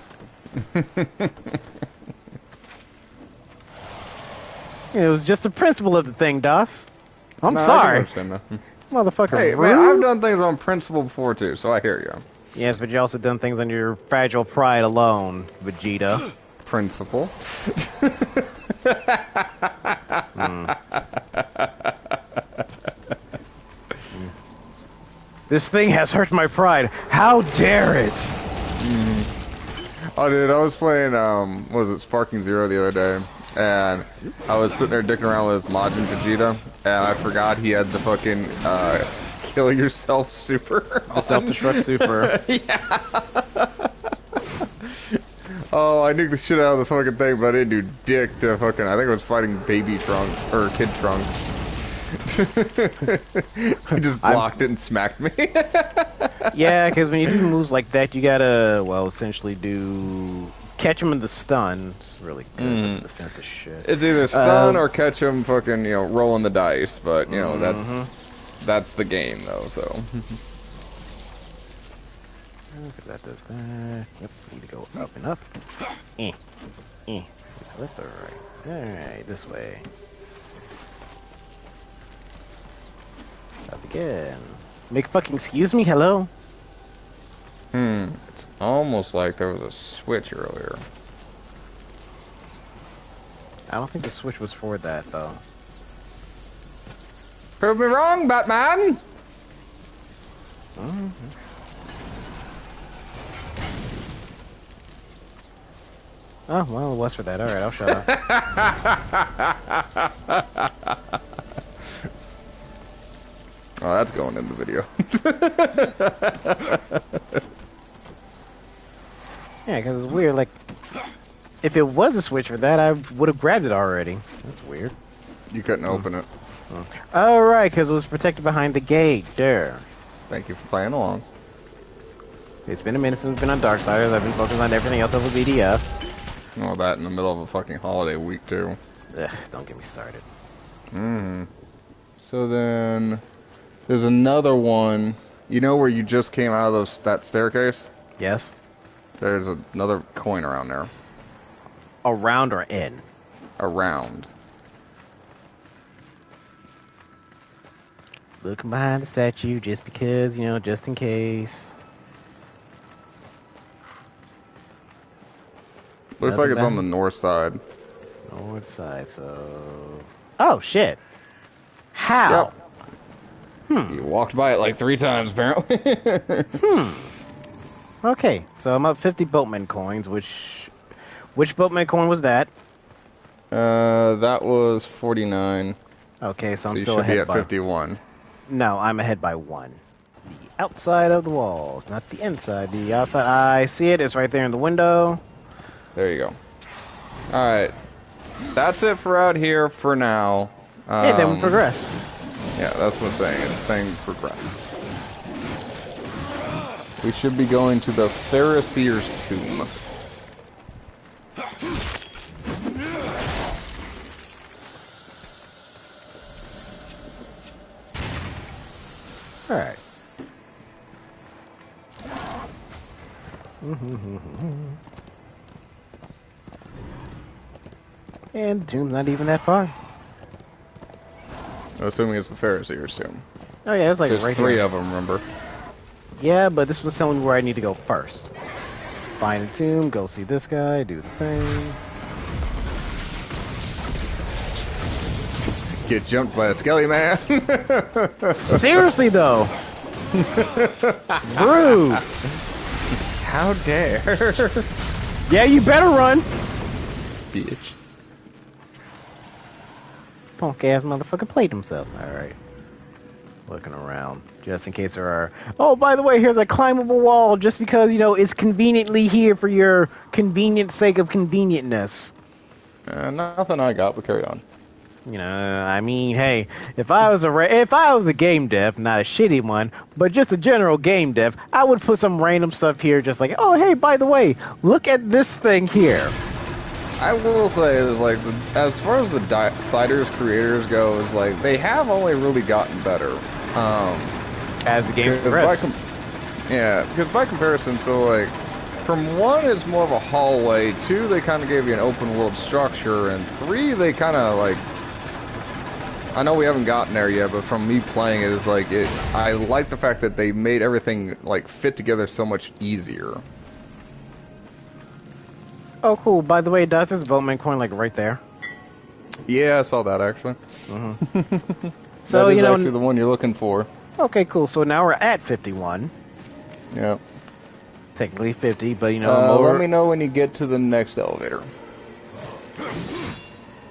It was just the principle of the thing, Das. I'm No, I can sorry. understand that. Motherfucker, Hey, rude. man, I've done things on principle before, too, so I hear you. Yes, but you also done things on your fragile pride alone, Vegeta. Principle. This thing has hurt my pride. How dare it? Oh, dude, I was playing, what was it, Sparking Zero the other day, and I was sitting there dicking around with Majin Vegeta, and I forgot he had the fucking, kill yourself super. The self-destruct super. Yeah. Oh, I nuked the shit out of the fucking thing, but I didn't do dick to fucking, I think I was fighting Baby Trunks, or Kid Trunks. He just blocked it and smacked me. Yeah, because when you do moves like that, you gotta, well, essentially do... Catch him in the stun. It's really good defensive shit. It's either stun or catch him fucking, you know, rolling the dice, but, you know, that's the game, though, so. Because that does that. Yep, need to go up and up. Left or right? Alright, this way. Up again. Make fucking excuse me? Hello? It's almost like there was a switch earlier. I don't think the switch was for that, though. Prove me wrong, Batman! Oh, well, it was for that. Alright, I'll shut up. Oh, that's going in the video. Yeah, because it's weird, like... If it was a switch for that, I would have grabbed it already. That's weird. You couldn't open it. Oh, right, because it was protected behind the gate. There. Thank you for playing along. It's been a minute since we've been on Darksiders. I've been focused on everything else over BDF. Well, that in the middle of a fucking holiday week, too. Ugh, don't get me started. So then... There's another one. You know where you just came out of that staircase? Yes? There's another coin around there. Around or in? Around. Looking behind the statue just because, you know, just in case. Looks like it's on the north side. North side, so... Oh, shit! How? You walked by it like 3 times, apparently. Okay, so I'm up 50 boatman coins, Which boatman coin was that? That was 49. Okay, so I'm So you still should be ahead at by... 51. No, I'm ahead by 1. The outside of the walls, not the inside. The outside, I see it. It's right there in the window. There you go. Alright. That's it for out here for now. Hey, then we progress. Yeah, that's what it's saying. It's saying progress. We should be going to the Phariseer's tomb. And the tomb's not even that far. Assuming it's the Pharisees' tomb. Oh yeah, it was like There's right three here. of them, remember? Yeah, but this was telling me where I need to go first. Find the tomb, go see this guy, do the thing. Get jumped by a skelly man. Seriously though. Rude. How dare. Yeah, you better run. Bitch. Punk ass motherfucker played himself. Alright. Looking around. Just in case there are... Oh, by the way, here's a climbable wall just because, you know, it's conveniently here for your convenient sake of convenientness. Nothing I got, but carry on. You know, I mean, hey, if I was a game dev, not a shitty one, but just a general game dev, I would put some random stuff here just like, oh, hey, by the way, look at this thing here. I will say is like as far as the Darksiders creators go, is like they have only really gotten better. As the game progresses. Because by comparison, so like from 1 it's more of a hallway, 2 they kind of gave you an open world structure, and 3 they kind of like. I know we haven't gotten there yet, but from me playing it, is like I like the fact that they made everything like fit together so much easier. Oh, cool. By the way, does this development coin like right there? Yeah, I saw that actually. So that is you know, actually the one you're looking for. okay, cool. So now we're at 51. Yeah. Technically 50, but you know, let me know when you get to the next elevator.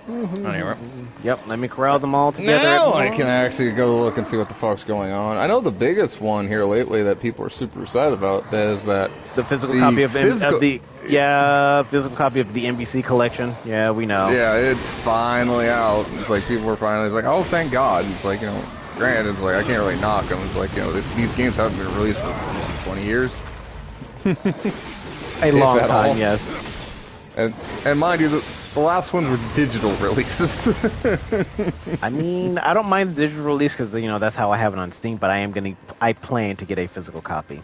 Anyway. Yep, let me corral them all together. Now I can actually go look and see what the fuck's going on. I know the biggest one here lately that people are super excited about is that the physical copy of the physical copy of the NBC collection. Yeah, we know. Yeah, it's finally out. It's like people were finally like, oh, thank God. It's like, you know, granted, it's like I can't really knock them. It's like, you know, these games haven't been released for what, 20 years. A long time, yes. And mind you, the last ones were digital releases. I mean, I don't mind the digital release because you know that's how I have it on Steam. But I plan to get a physical copy.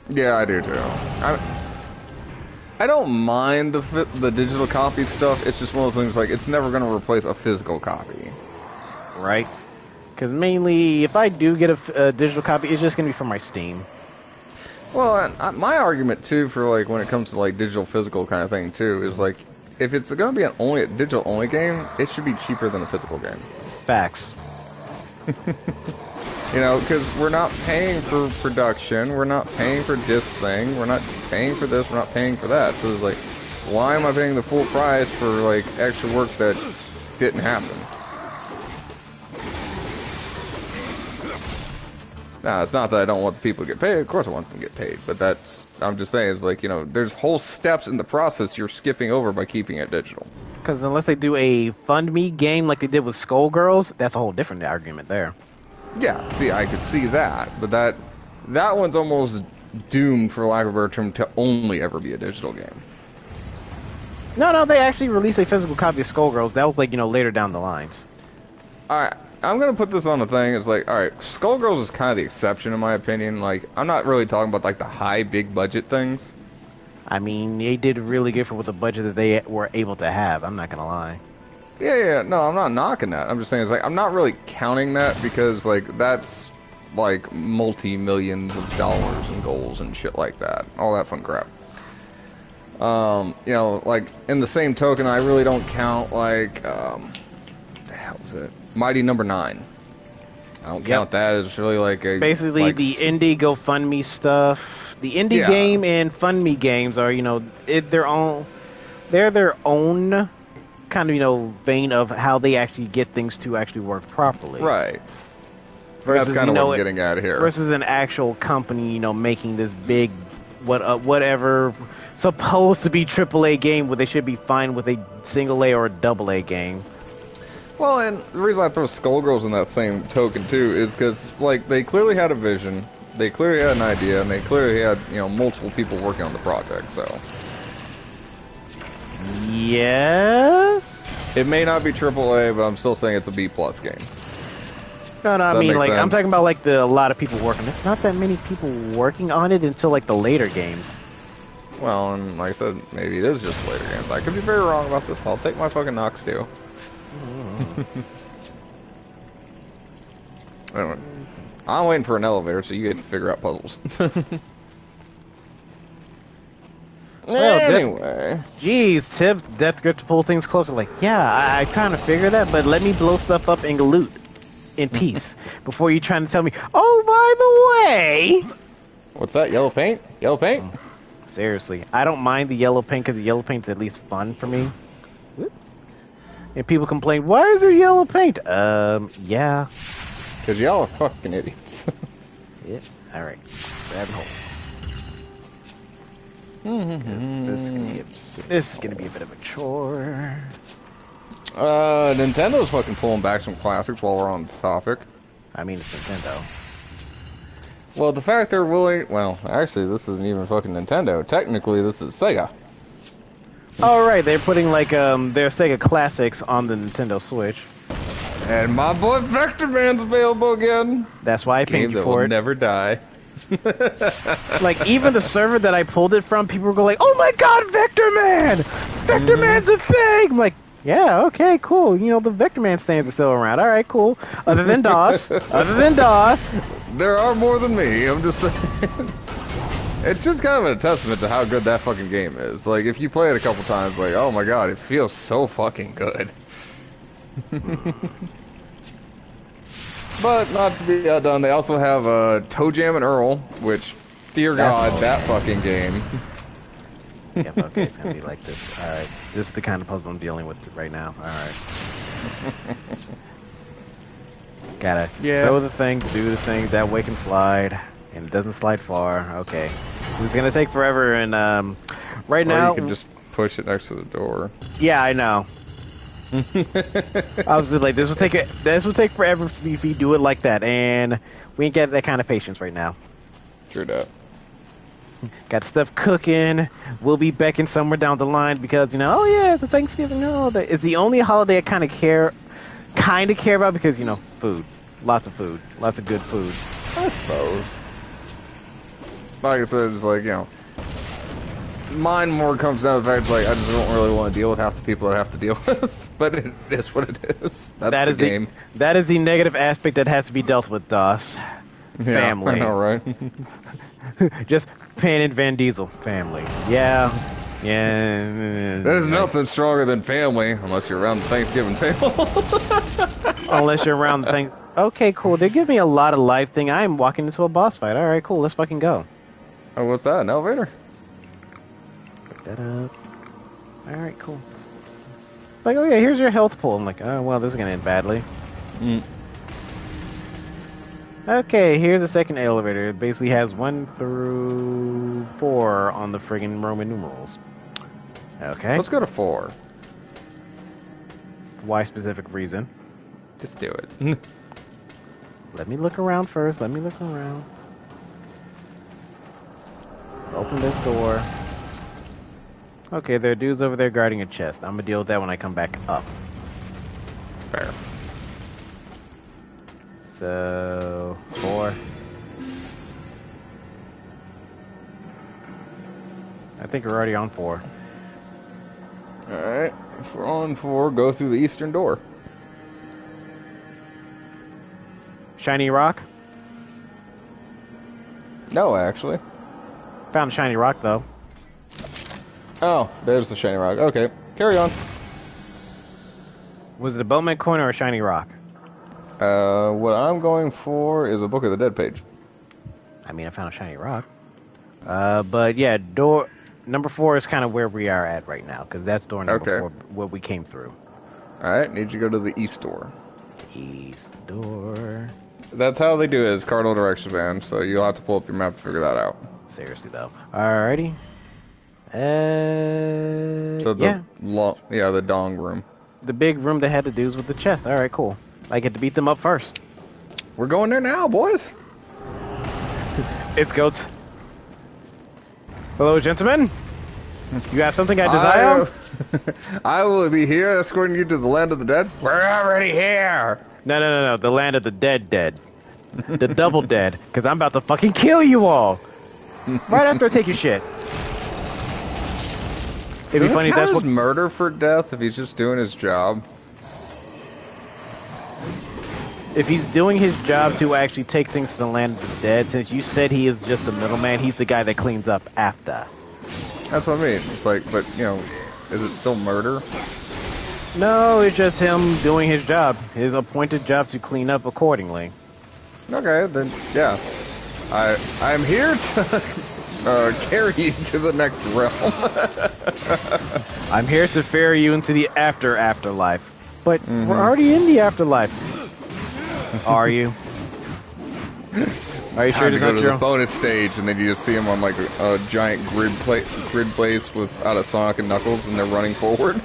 Yeah, I do too. I don't mind the digital copy stuff. It's just one of those things like it's never going to replace a physical copy, right? Because mainly, if I do get a digital copy, it's just going to be for my Steam. Well, and my argument too for like when it comes to like digital physical kind of thing too is like if it's going to be a digital only game, it should be cheaper than a physical game. Facts. You know, because we're not paying for production, we're not paying for this thing, we're not paying for this, we're not paying for that. So it's like, why am I paying the full price for like extra work that didn't happen? Now, it's not that I don't want people to get paid. Of course I want them to get paid. But I'm just saying, is like, you know, there's whole steps in the process you're skipping over by keeping it digital. Because unless they do a Fund Me game like they did with Skullgirls, that's a whole different argument there. Yeah, see, I could see that. But that one's almost doomed, for lack of a better term, to only ever be a digital game. No, they actually released a physical copy of Skullgirls. That was like, you know, later down the lines. Alright, I'm gonna put this on the thing. It's like, alright, Skullgirls is kind of the exception in my opinion. Like, I'm not really talking about like the high, big budget things. I mean, they did really good for what the budget that they were able to have. I'm not gonna lie. Yeah, no, I'm not knocking that. I'm just saying, it's like, I'm not really counting that because, like, that's, like, multi-millions of dollars and goals and shit like that. All that fun crap. You know, like, in the same token, I really don't count, like, what the hell was it? Mighty Number 9. I don't count that as really, like, a... Basically, like, the indie GoFundMe stuff. The indie game and FundMe games are, you know, they're their own kind of, you know, vein of how they actually get things to actually work properly. Right. Versus, that's kind of what I'm getting at here. Versus an actual company, you know, making this big, whatever, supposed to be AAA game where they should be fine with a single A or a double A game. Well, and the reason I throw Skullgirls in that same token, too, is because, like, they clearly had a vision, they clearly had an idea, and they clearly had, you know, multiple people working on the project, so... Yes? It may not be AAA, but I'm still saying it's a B+ game. No, I mean, like, I'm talking about, like, a lot of people working. There's not that many people working on it until, like, the later games. Well, and like I said, maybe it is just later games. I could be very wrong about this. I'll take my fucking knocks too. Anyway, I'm waiting for an elevator so you get to figure out puzzles. Well, anyway. Jeez, Tibbs, Death Grip to pull things closer. Like, yeah, I kind of figure that, but let me blow stuff up and loot in peace before you trying to tell me, oh, by the way. What's that? Yellow paint? Yellow paint? Seriously, I don't mind the yellow paint because the yellow paint's at least fun for me. And people complain, why is there yellow paint? Yeah. Because y'all are fucking idiots. Yeah. All right. Grab and hold. This is gonna be a bit of a chore. Nintendo's fucking pulling back some classics while we're on the topic. I mean, it's Nintendo. Well, the fact they're willing... Well, actually, this isn't even fucking Nintendo. Technically, this is Sega. Oh, right. They're putting, like, their Sega classics on the Nintendo Switch. And my boy Vector Man's available again. That's why I paid you for it. Never die. Like, even the server that I pulled it from, people were going like, oh my god, Vector Man! Vector Man's a thing! I'm like, yeah, okay, cool. You know, the Vector Man stands are still around. Alright, cool. Other than DOS. There are more than me, I'm just saying. It's just kind of a testament to how good that fucking game is. Like, if you play it a couple times, like, oh my god, it feels so fucking good. But not to be outdone, they also have Toe Jam and Earl, which, dear God, that fucking game. Yep, okay, it's gonna be like this. Alright, this is the kind of puzzle I'm dealing with right now. Alright. Gotta throw the thing, do the thing, that way can slide, and it doesn't slide far. Okay. It's gonna take forever, and right now... you can just push it next to the door. Yeah, I know. I was like, this will take forever if you do it like that, and we ain't got that kind of patience right now. True that. Got stuff cooking. We'll be becking somewhere down the line because, you know, oh yeah, the Thanksgiving holiday. It's the only holiday I kind of care about because, you know, food. Lots of food. Lots of good food. I suppose. Like I said, it's like, you know, mine more comes down to the fact, like, I just don't really want to deal with half the people that I have to deal with. But it is what it is. That's the game. That is the negative aspect that has to be dealt with, DOS. Yeah, family. I know, right? Just Pan and Van Diesel. Family. Yeah. Yeah. There's nothing stronger than family, unless you're around the Thanksgiving table. Unless you're around the thing. Okay, cool. They give me a lot of life thing. I am walking into a boss fight. Alright, cool. Let's fucking go. Oh, what's that? An elevator? Pick that up. Alright, cool. Like, oh yeah, here's your health pool. I'm like, oh, well, this is gonna end badly. Okay, here's the second elevator. It basically has 1 through 4 on the friggin' Roman numerals. Okay. Let's go to 4. Why specific reason? Just do it. Let me look around first. Let me look around. Open this door. Okay, there are dudes over there guarding a chest. I'm gonna deal with that when I come back up. Fair. So, 4. I think we're already on 4. Alright, if we're on 4, go through the eastern door. Shiny rock? No, actually. Found a shiny rock, though. Oh, there's the shiny rock. Okay, carry on. Was it a Bowman coin or a shiny rock? What I'm going for is a Book of the Dead page. I mean, I found a shiny rock. But yeah, door number 4 is kind of where we are at right now, because that's door number 4, what we came through. Alright, need you to go to the east door. East door. That's how they do it, is cardinal direction band, so you'll have to pull up your map to figure that out. Seriously, though. Alrighty. So the the dong room. The big room that had the dudes with the chest. Alright, cool. I get to beat them up first. We're going there now, boys. It's goats. Hello, gentlemen. You have something I desire? I will be here escorting you to the land of the dead. We're already here. No. The land of the dead. The double dead. Because I'm about to fucking kill you all. Right after I take your shit. It'd be funny if that's what murder for death if he's just doing his job. if he's doing his job to actually take things to the land of the dead. Since you said he is just the middleman, he's the guy that cleans up after. That's what I mean. It's like, but you know, is it still murder? No, it's just him doing his job, his appointed job to clean up accordingly. Okay, then yeah, I'm here to carry you to the next realm. I'm here to ferry you into the afterlife. But we're already in the afterlife. Are you? Are you sure Time to it's go not to your the bonus stage, and then you just see him on like a giant grid place without a Sonic and Knuckles, and they're running forward.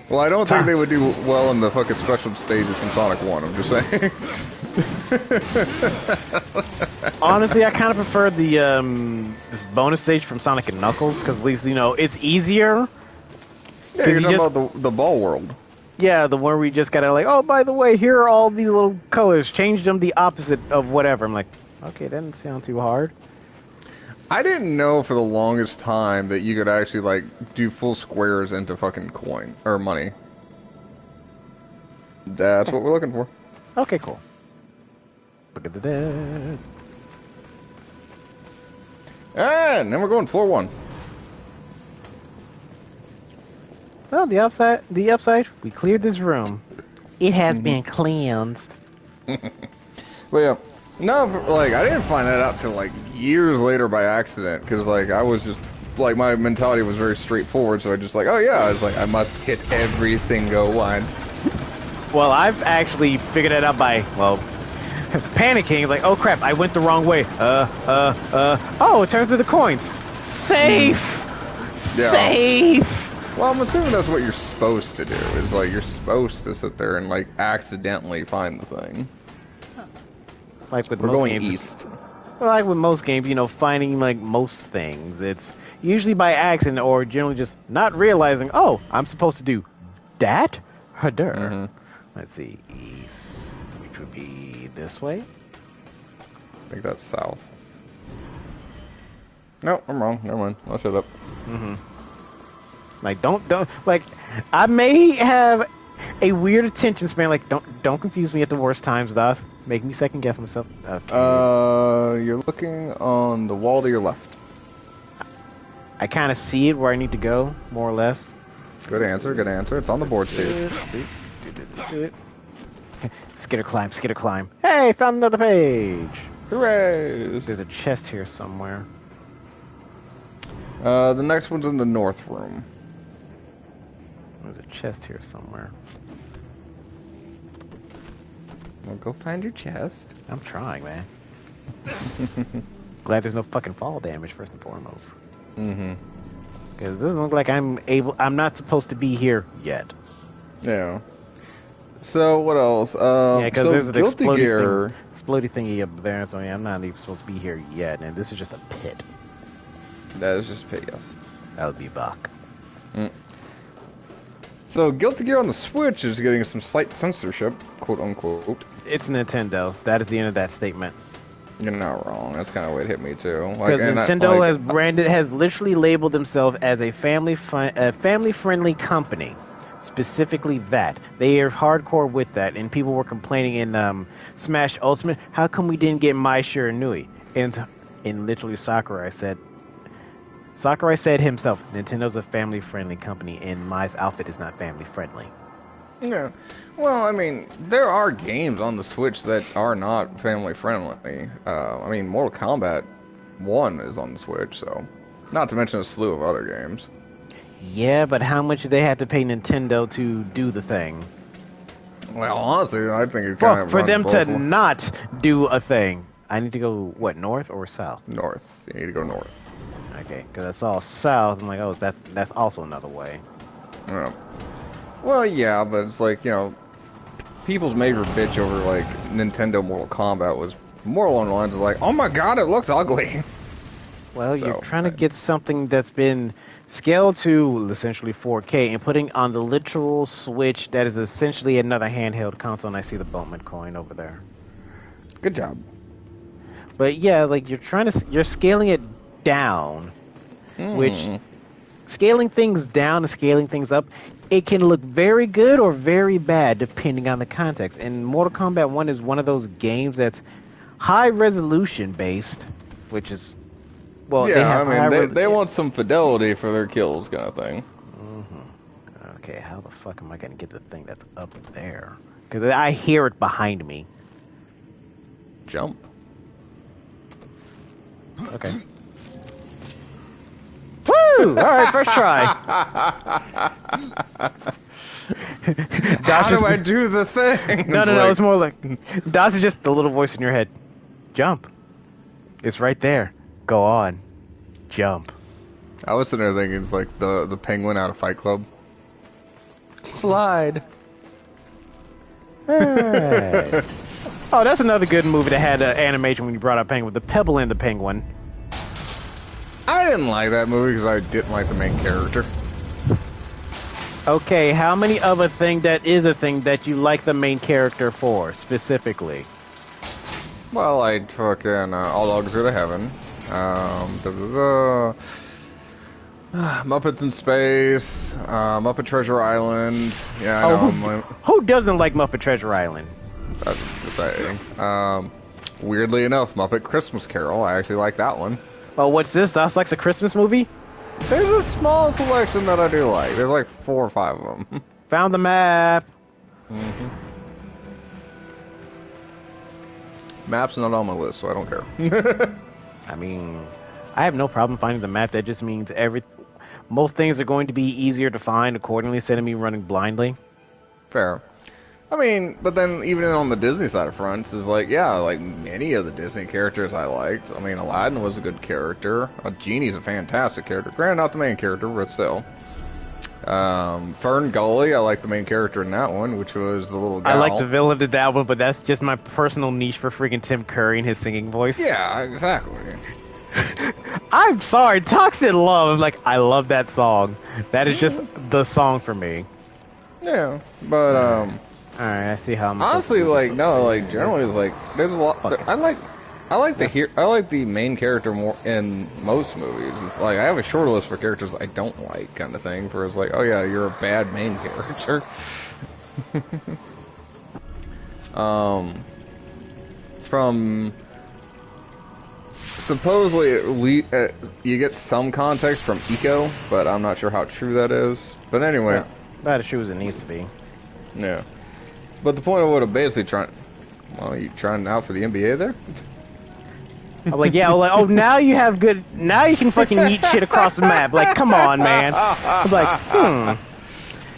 Well, I don't think they would do well in the fucking special stages from Sonic 1, I'm just saying. Honestly, I kind of prefer the this bonus stage from Sonic and Knuckles, because at least, you know, it's easier. Yeah, you're talking about the ball world. Yeah, the one where we just gotta like, oh, by the way, here are all these little colors. Change them the opposite of whatever. I'm like, okay, that doesn't sound too hard. I didn't know for the longest time that you could actually, like, do full squares into fucking coin, or money. That's what we're looking for. Okay, cool. Look at that. And then we're going floor 1. Well, the upside, we cleared this room. It has been cleansed. But yeah, no, like, I didn't find that out till, like, years later by accident, because, like, I was just, like, my mentality was very straightforward, so I just like, oh yeah, I was like, I must hit every single one. Well, I've actually figured it out by, well, panicking, like, oh crap, I went the wrong way. Oh, it turns into coins. Safe! Yeah. Safe! Well, I'm assuming that's what you're supposed to do, is, like, you're supposed to sit there and, like, accidentally find the thing. Like with We're most going games, east. Well, like with most games, you know, finding, like, most things, it's usually by accident or generally just not realizing, oh, I'm supposed to do that? Hadur. Let's see, east, which would be this way. I think that's south. No, I'm wrong. Never mind. I'll shut up. Like, don't, like, I may have a weird attention span. Like, don't confuse me at the worst times, thus make me second guess myself. Okay. You're looking on the wall to your left. I kind of see it where I need to go, more or less. Good answer. Good answer. It's on the board stage. Skitter climb. Hey, found another page. Hooray! There's a chest here somewhere. The next one's in the north room. There's a chest here somewhere. Well, go find your chest. I'm trying, man. Glad there's no fucking fall damage, first and foremost. Because it doesn't look like I'm not supposed to be here yet. Yeah. So, what else? Yeah, because so there's an Guilty Gear. explodey thingy up there, so yeah, I'm not even supposed to be here yet, and this is just a pit. That is just a pit, yes. I'll be back. So, Guilty Gear on the Switch is getting some slight censorship, quote unquote. It's Nintendo. That is the end of that statement. You're not wrong. That's kind of what hit me too. Because Nintendo has literally labeled themselves as a family-friendly company. Specifically that. They are hardcore with that, and people were complaining in Smash Ultimate, how come we didn't get Mai Shiranui? And in literally Sakurai said himself, Nintendo's a family-friendly company, and Mai's outfit is not family-friendly. Yeah. Well, I mean, there are games on the Switch that are not family-friendly. I mean, Mortal Kombat 1 is on the Switch, so... Not to mention a slew of other games. Yeah, but how much do they have to pay Nintendo to do the thing? Well, honestly, I think it kind of for them to not do a thing. I need to go, what, north or south? North. You need to go north. Okay, because I saw south. I'm like, oh, that's also another way. Yeah. Well, yeah, but it's like, you know, people's major bitch over, like, Nintendo Mortal Kombat was more along the lines of like, oh my god, it looks ugly. Well, you're trying to get something that's been scaled to essentially 4K and putting on the literal Switch that is essentially another handheld console, and I see the Bowman coin over there. Good job. But yeah, like you're scaling it down, which scaling things down and scaling things up, it can look very good or very bad depending on the context. And Mortal Kombat 1 is one of those games that's high resolution based, which is, well, Yeah, I mean, they want some fidelity for their kills kind of thing. Okay, how the fuck am I going to get the thing that's up there? Because I hear it behind me. Jump. Okay. Woo! Alright, first try. How do I do the thing? No, it's more like... DOS is just the little voice in your head. Jump. It's right there. Go on. Jump. I was sitting there thinking it's like the penguin out of Fight Club. Slide. Hey. Oh, that's another good movie that had animation when you brought up Penguin. The Pebble and the Penguin. I didn't like that movie because I didn't like the main character. Okay, how many of a thing that is a thing that you like the main character for, specifically? Well, I fucking All Dogs Go to Heaven. Muppets in Space. Muppet Treasure Island. Yeah, I know. Who doesn't like Muppet Treasure Island? That's exciting. Weirdly enough, Muppet Christmas Carol. I actually like that one. Oh, what's this? That's like a Christmas movie? There's a small selection that I do like. There's like 4 or 5 of them. Found the map. Map's not on my list, so I don't care. I mean, I have no problem finding the map. That just means most things are going to be easier to find accordingly, instead of me running blindly. Fair. I mean, but then even on the Disney side of fronts is like, yeah, like many of the Disney characters I liked. I mean, Aladdin was a good character. Genie's a fantastic character. Granted, not the main character, but still. Fern Gully, I like the main character in that one, which was the little gal. I like the villain in that one, but that's just my personal niche for freaking Tim Curry and his singing voice. Yeah, exactly. I'm sorry, Toxic Love. Like, I love that song. That is just the song for me. Yeah, but Alright, I see how I'm honestly, like, no, like, generally, it's like, there's a lot. I like the main character more in most movies. It's like I have a short list for characters I don't like, kind of thing. For it's like, oh yeah, you're a bad main character. From supposedly you get some context from Eco, but I'm not sure how true that is. But anyway, yeah, about as true as it needs to be. Yeah. But the point of what I'm basically trying... Well, you trying out for the NBA there? I'm like, yeah, like, oh, now you have good... Now you can fucking eat shit across the map. Like, come on, man. I'm like,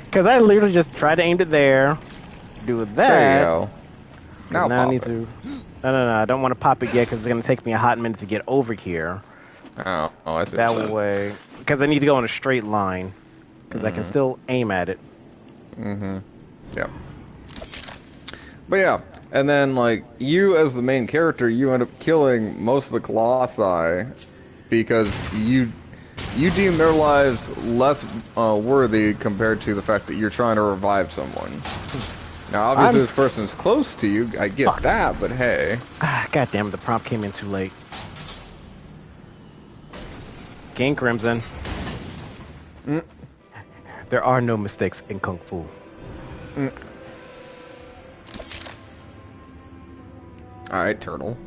Because I literally just tried to aim it there. Do that. There you go. Now I need to... No, I don't want to pop it yet because it's going to take me a hot minute to get over here. Oh, I see. That way. Because I need to go in a straight line. Because I can still aim at it. Yeah. But yeah, and then like you as the main character, you end up killing most of the Colossi because you deem their lives less worthy compared to the fact that you're trying to revive someone. Now, obviously, this person's close to you. I get that, but hey. God damn it, the prompt came in too late. King Crimson. There are no mistakes in Kung Fu. Alright, turtle.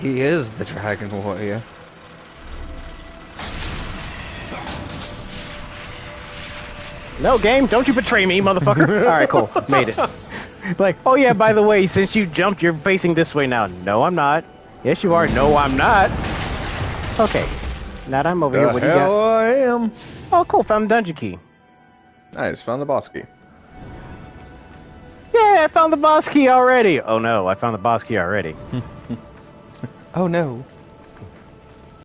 He is the dragon warrior. No, game, don't you betray me, motherfucker. Alright, cool. Made it. Like, oh yeah, by the way, since you jumped, you're facing this way now. No, I'm not. Yes, you are. No, I'm not. Okay. Now that I'm over here, what do you got? I am. Oh, cool. Found the dungeon key. Nice, found the boss key. Yeah, I found the boss key already. Oh no, I found the boss key already. Oh no.